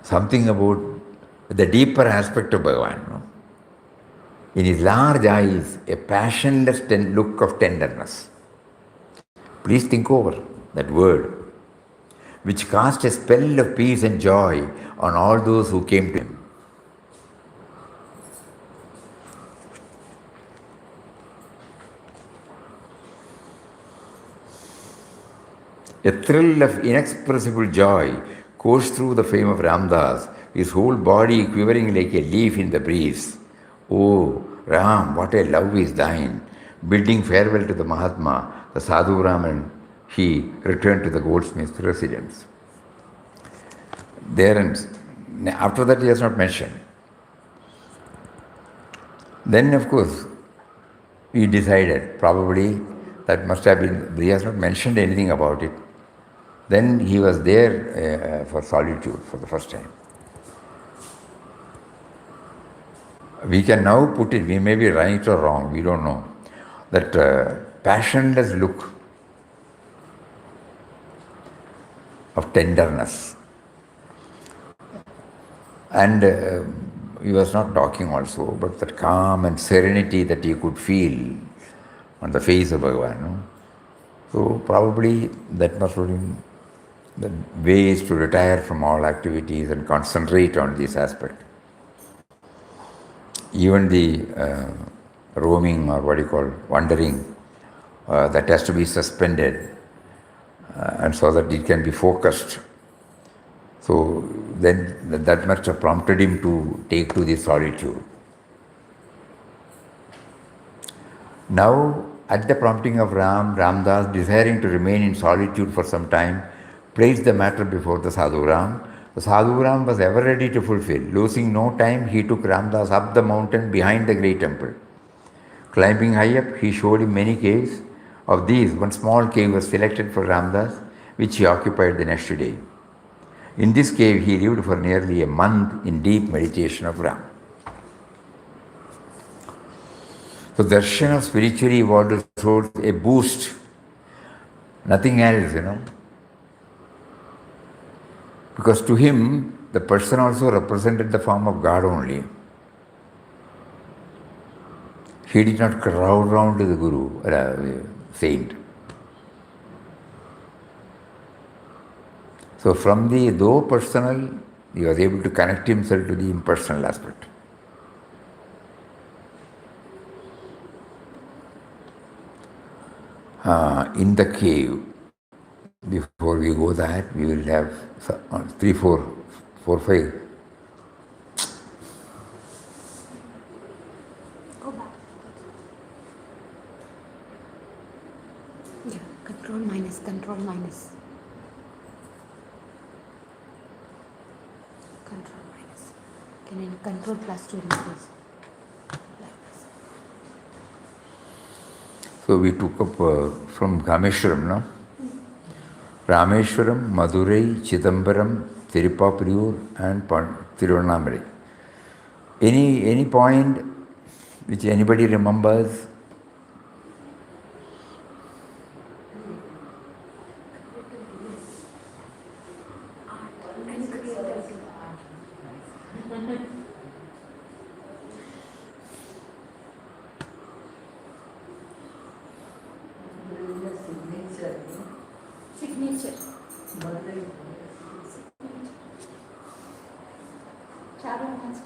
something about the deeper aspect of Bhagavan. In his large eyes, a passionless look of tenderness. Please think over that word, which cast a spell of peace and joy on all those who came to him. A thrill of inexpressible joy coursed through the frame of Ramdas, his whole body quivering like a leaf in the breeze. Oh, Ram, what a love is thine! Bidding farewell to the Mahatma, the Sadhu Ram and he returned to the goldsmith's residence. There and after that he has not mentioned. Then of course he decided, probably that must have been, he has not mentioned anything about it. Then he was there for solitude for the first time. We can now put it, we may be right or wrong, we don't know, that passionless look of tenderness. And he was not talking also, but that calm and serenity that he could feel on the face of Bhagavan. So probably that must have been the ways to retire from all activities and concentrate on this aspect. Even the roaming or what you call wandering, that has to be suspended and so that it can be focused. So then that must have prompted him to take to the solitude. Now, at the prompting of Ramdas, desiring to remain in solitude for some time, placed the matter before the Sadhu Ram. The Sadhu Ram was ever ready to fulfill. Losing no time, he took Ramdas up the mountain behind the great temple. Climbing high up, he showed him many caves. Of these, one small cave was selected for Ramdas, which he occupied the next day. In this cave, he lived for nearly a month in deep meditation of Ram. So darshana, spiritually evolved souls, a boost, nothing else, Because to him, the person also represented the form of God only. He did not crowd round to the Guru, saint. So from the though personal, he was able to connect himself to the impersonal aspect. In the cave, before we go that, we will have 3, 4, 5. Go back. Yeah, control minus. Control minus. Can I control plus to increase? Like this. So we took up from Rameshwaram, no? Rameshwaram, Madurai, Chidambaram, Tirupapurur and Tiruvannamalai. Any point which anybody remembers? Signature. Shadow hands.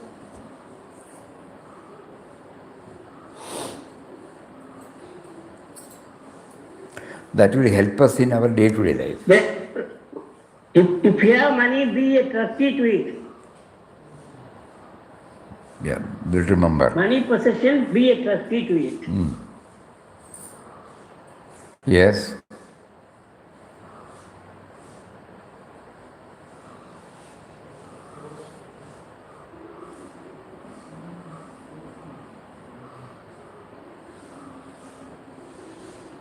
That will help us in our day-to-day life. If you have money, be a trustee to it. Yeah, we'll remember. Money possession, be a trustee to it. Yes.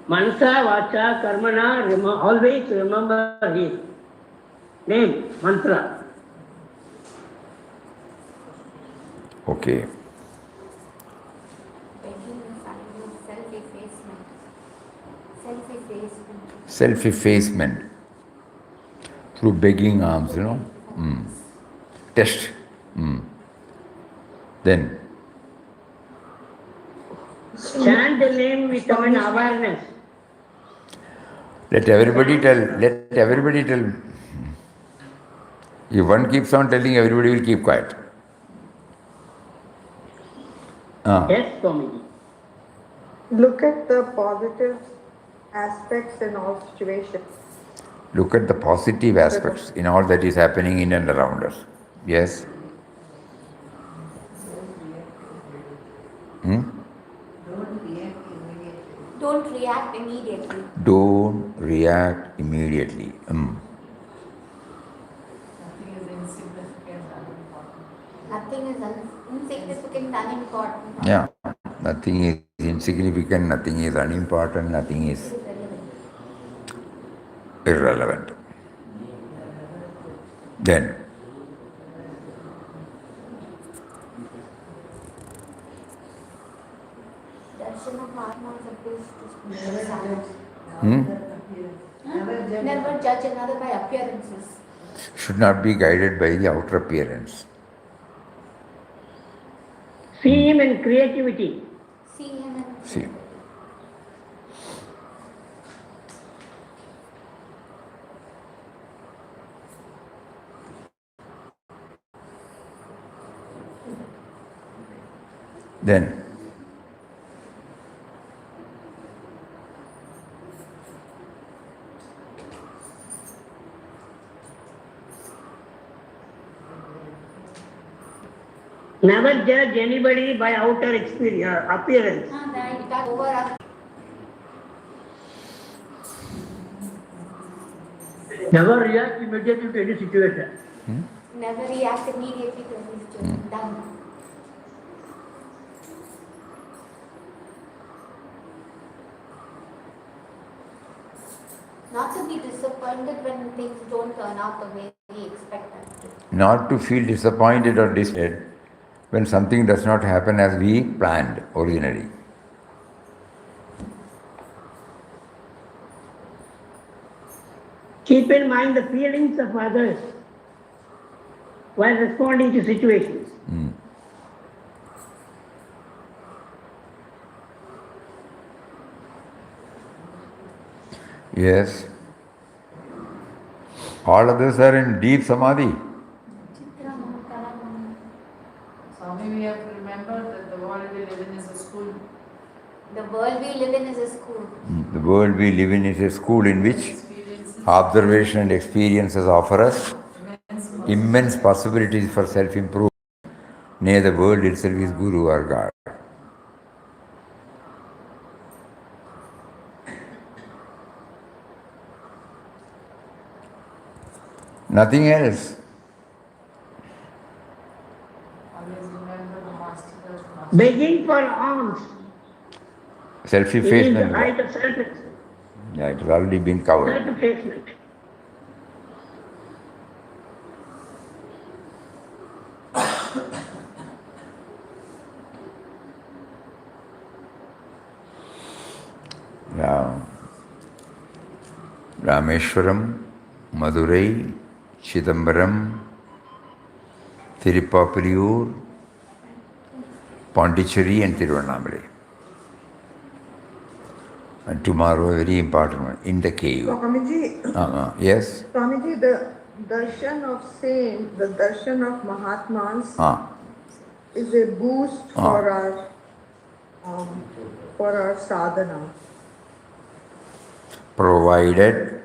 Manasa, Vacha, Karmana, always remember his name, mantra. Okay. Begging is self-effacement. Self-effacement. Self-effacement through begging alms, Test. Then. Chant the name with an awareness. Let everybody tell. If one keeps on telling, everybody will keep quiet. Yes, Swamiji. Look at the positive aspects in all situations. Look at the positive aspects in all that is happening in and around us. Yes? Don't react immediately. Don't react immediately. Nothing is insignificant, unimportant. Yeah. Nothing is insignificant, nothing is unimportant, nothing is irrelevant. Then, Darshan of Mahatma is a boost to spiritual science. hmm? Never judge another by appearances. Should not be guided by the outer appearance. See him in creativity. See him in See. Then, Never judge anybody by outer appearance. that over. Never react immediately to any situation. Never react immediately to any situation. Done. Not to be disappointed when things don't turn out the way we expect them to. not to feel disappointed or distressed when something does not happen as we planned originally. Keep in mind the feelings of others while responding to situations. Yes. All others are in deep samadhi. Swami, we have to remember that the world we live in is a school. The world we live in is a school. The world we live in is a school in which observation and experiences offer us immense possibilities for self-improvement. Nay, the world itself is Guru or God. Nothing else. Always remember the master does not. Begging for alms is the Self-effacement. height of self-effacement. Yeah, it has already been covered. Self-effacement. Rameshwaram, Madurai, Chidambaram, Tirupapuriyur, Pondicherry and Tiruvannamalai. And tomorrow, a very important one, in the cave. Swamiji, Yes? Swamiji, the darshan of saints, the darshan of Mahatmas is a boost for our sadhana. Provided,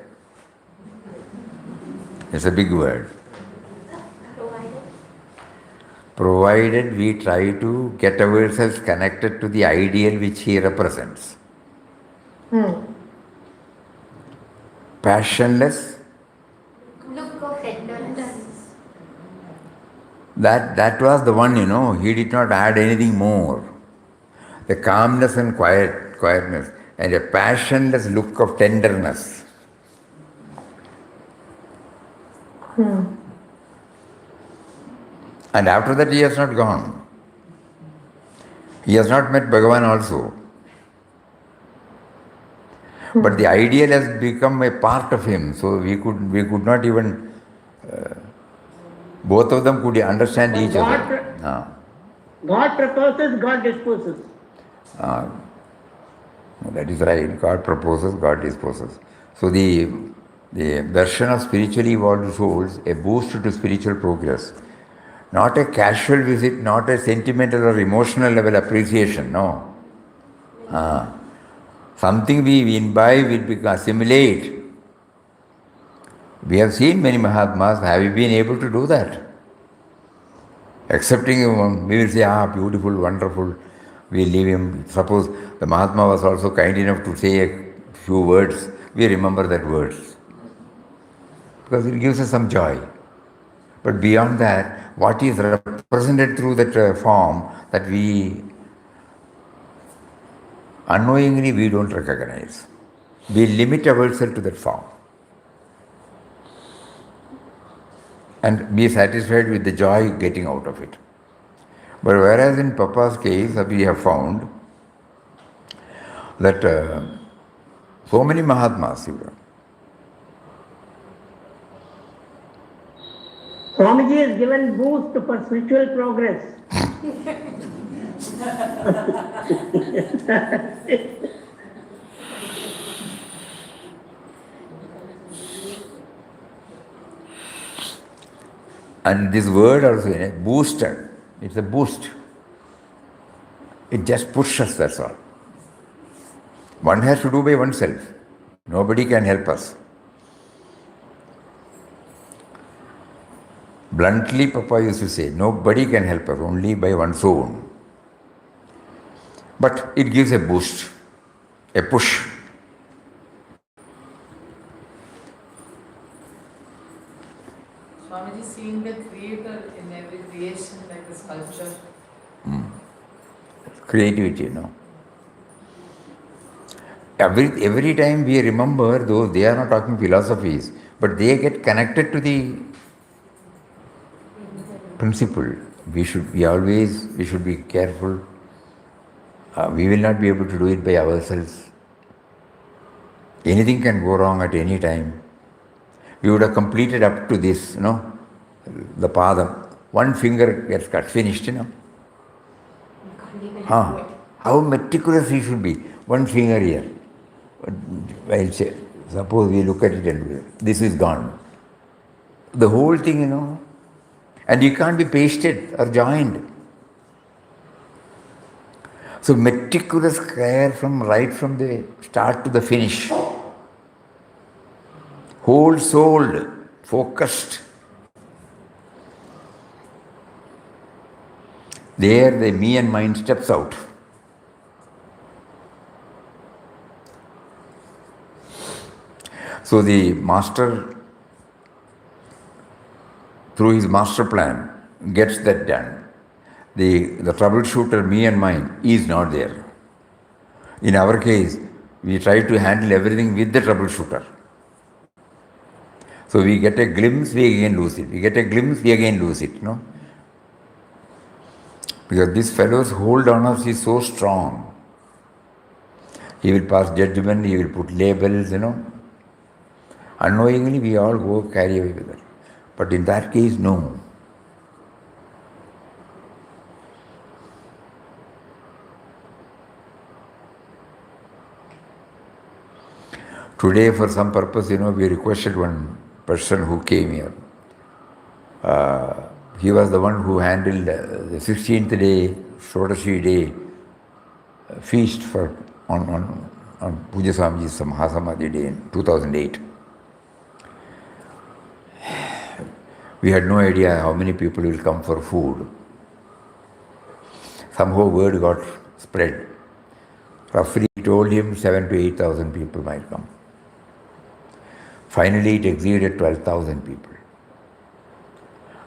it's a big word. Provided we try to get ourselves connected to the ideal which he represents. Passionless, Look of tenderness. that was the one, he did not add anything more. The calmness and quietness, and a passionless look of tenderness. And after that he has not gone. He has not met Bhagavan also. But the ideal has become a part of him, so we could not even, both of them could understand each other. God proposes, God disposes. That is right. God proposes, God disposes. So the darshan of spiritually evolved souls, a boost to spiritual progress. Not a casual visit, not a sentimental or emotional level appreciation, no. Something we imbibe, we assimilate. We have seen many Mahatmas, have you been able to do that? Accepting him, we will say, beautiful, wonderful, we leave him. Suppose the Mahatma was also kind enough to say a few words, we remember that words. Because it gives us some joy. But beyond that, what is represented through that form that we unknowingly we don't recognize. We limit ourselves to that form. And be satisfied with the joy getting out of it. But whereas in Papa's case, we have found that so many Mahatmas, Swamiji has given boost for spiritual progress. And this word also, booster, it's a boost. It just pushes, that's all. One has to do by oneself. Nobody can help us. Bluntly, Papa used to say, nobody can help us, only by one's own. But it gives a boost, a push. Swamiji, seeing the Creator in every creation like a sculpture. Creativity, Every time we remember, though they are not talking philosophies, but they get connected to the principle. We should be careful. We will not be able to do it by ourselves. Anything can go wrong at any time. we would have completed up to this, the padam. One finger gets cut, finished, How meticulous he should be. One finger here. I'll say, suppose we look at it and this is gone. The whole thing, and you can't be pasted or joined. So meticulous care right from the start to the finish. Whole souled, focused. There the me and mind steps out. So the master, through his master plan, gets that done. The troubleshooter, me and mind, is not there. In our case, we try to handle everything with the troubleshooter. So we get a glimpse, we again lose it. We get a glimpse, we again lose it, Because this fellow's hold on us is so strong. He will pass judgment, he will put labels, Unknowingly, we all go carry away with it. But in that case, no. Today, for some purpose, we requested one person who came here. He was the one who handled the 16th day, Shodashi day feast on Puja Swamiji's Mahasamadhi day in 2008. We had no idea how many people will come for food. Somehow word got spread. Roughly told him 7,000 to 8,000 people might come. Finally it exceeded 12,000 people.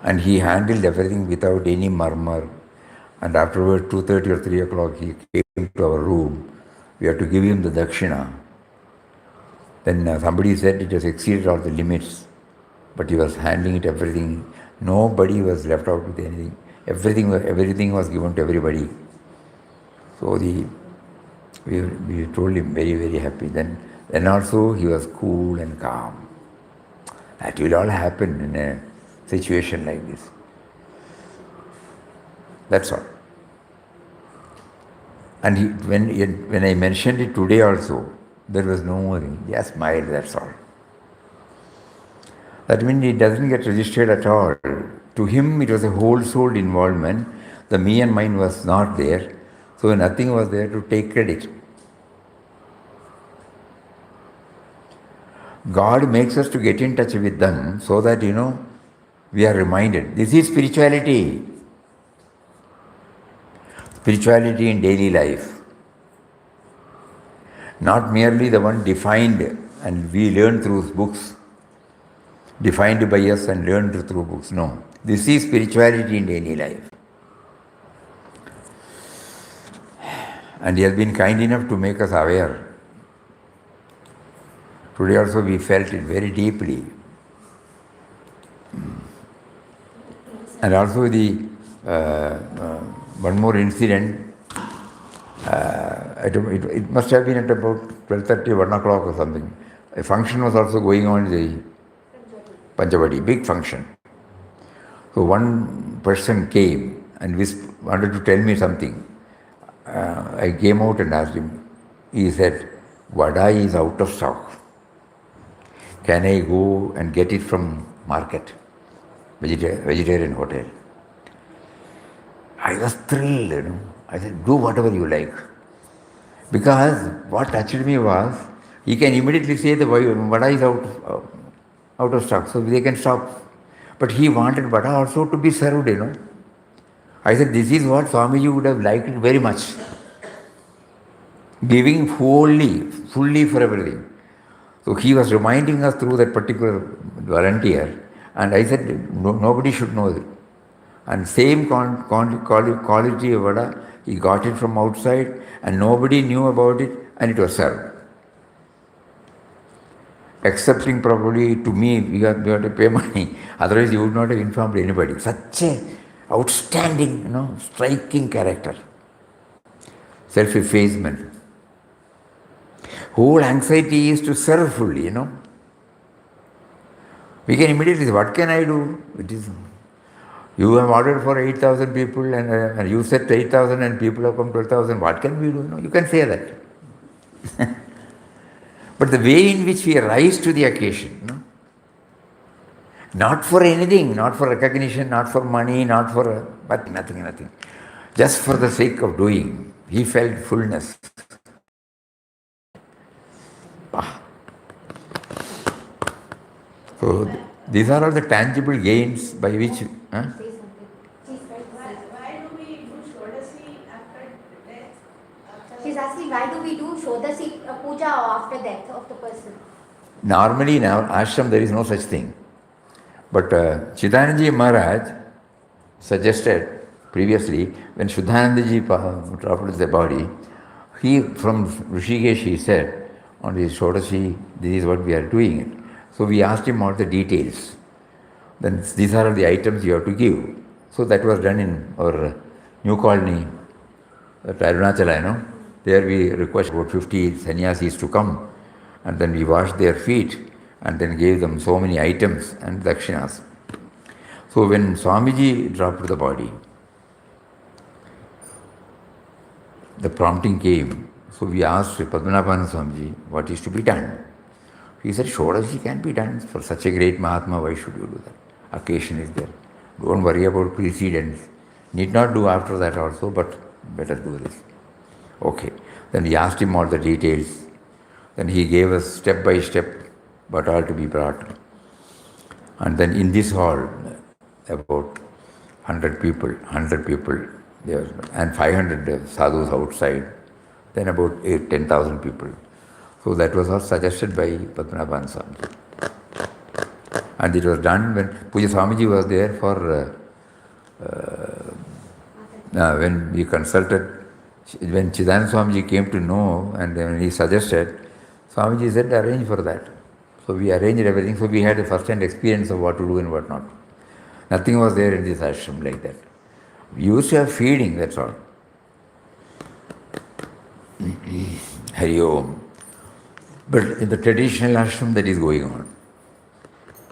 And he handled everything without any murmur. And afterward, 2:30 or 3 o'clock, he came to our room. We had to give him the dakshina. Then somebody said it has exceeded all the limits. But he was handling it, everything. Nobody was left out with anything. Everything was given to everybody. So we told him very, very happy. Then also he was cool and calm. That will all happen in a situation like this. That's all. And when I mentioned it today also, there was no more thing. Just smiled, that's all. That means it doesn't get registered at all. To him, it was a whole-souled involvement. The me and mine was not there. So nothing was there to take credit. God makes us to get in touch with them so that, we are reminded. This is spirituality. Spirituality in daily life. Not merely the one defined and we learn through books. Defined by us and learned through books. No. This is spirituality in daily life. And he has been kind enough to make us aware. Today also we felt it very deeply. And also one more incident, it must have been at about 12:30, 1 o'clock or something. A function was also going on in the Panchavadi, big function. So one person came and wanted to tell me something. I came out and asked him. He said, "Vada is out of stock. Can I go and get it from market, vegetarian hotel?" I was thrilled, I said, "Do whatever you like." Because what touched me was, he can immediately say the vada is out of stock, so they can stop. But he wanted vada also to be served, I said, this is what Swamiji would have liked it very much. Giving fully for everything. So he was reminding us through that particular volunteer, and I said, nobody should know it. And same quality of vada, he got it from outside, and nobody knew about it, and it was served. Excepting probably to me, you have to pay money. Otherwise, you would not have informed anybody. Such a outstanding, striking character. Self-effacement. Whole anxiety is to serve fully, We can immediately say, what can I do? It is, you have ordered for 8,000 people and you said 8,000 and people have come 12,000. What can we do? No, you can say that. But the way in which we rise to the occasion, no? Not for anything, not for recognition, not for money, not for, but nothing. Just for the sake of doing. He felt fullness. So these are all the tangible gains by which. Say something. She's trying to say something. Why do we do Shodasi after death? She's asking why do we do Shodasi puja after death of the person? Normally in our ashram there is no such thing. But Chidanandaji Maharaj suggested previously, when Shuddhanandaji dropped the body, he from Rishikesh he said, on his Shodasi, this is what we are doing. So we asked him all the details. Then these are the items you have to give. So that was done in our new colony at Arunachala, There we requested about 50 sannyasis to come, and then we washed their feet and then gave them so many items and dakshinas. So when Swamiji dropped the body, the prompting came. So we asked Padmanabhan Swamiji what is to be done. He said, Shodashi can be done for such a great Mahatma, why should you do that? Occasion is there. Don't worry about precedence. Need not do after that also, but better do this. Okay. Then we asked him all the details. Then he gave us step by step what all to be brought. And then in this hall, about 100 people, there, and 500 sadhus outside, then about 10,000 people. So that was all suggested by Padmanabhan Swamiji. And it was done when Puja Swamiji was there for, when we consulted, when Chidananda Swamiji came to know and then he suggested, Swamiji said arrange for that. So we arranged everything, so we had a first-hand experience of what to do and what not. Nothing was there in this ashram like that. We used to have feeding, that's all. Hari Om. But in the traditional ashram that is going on.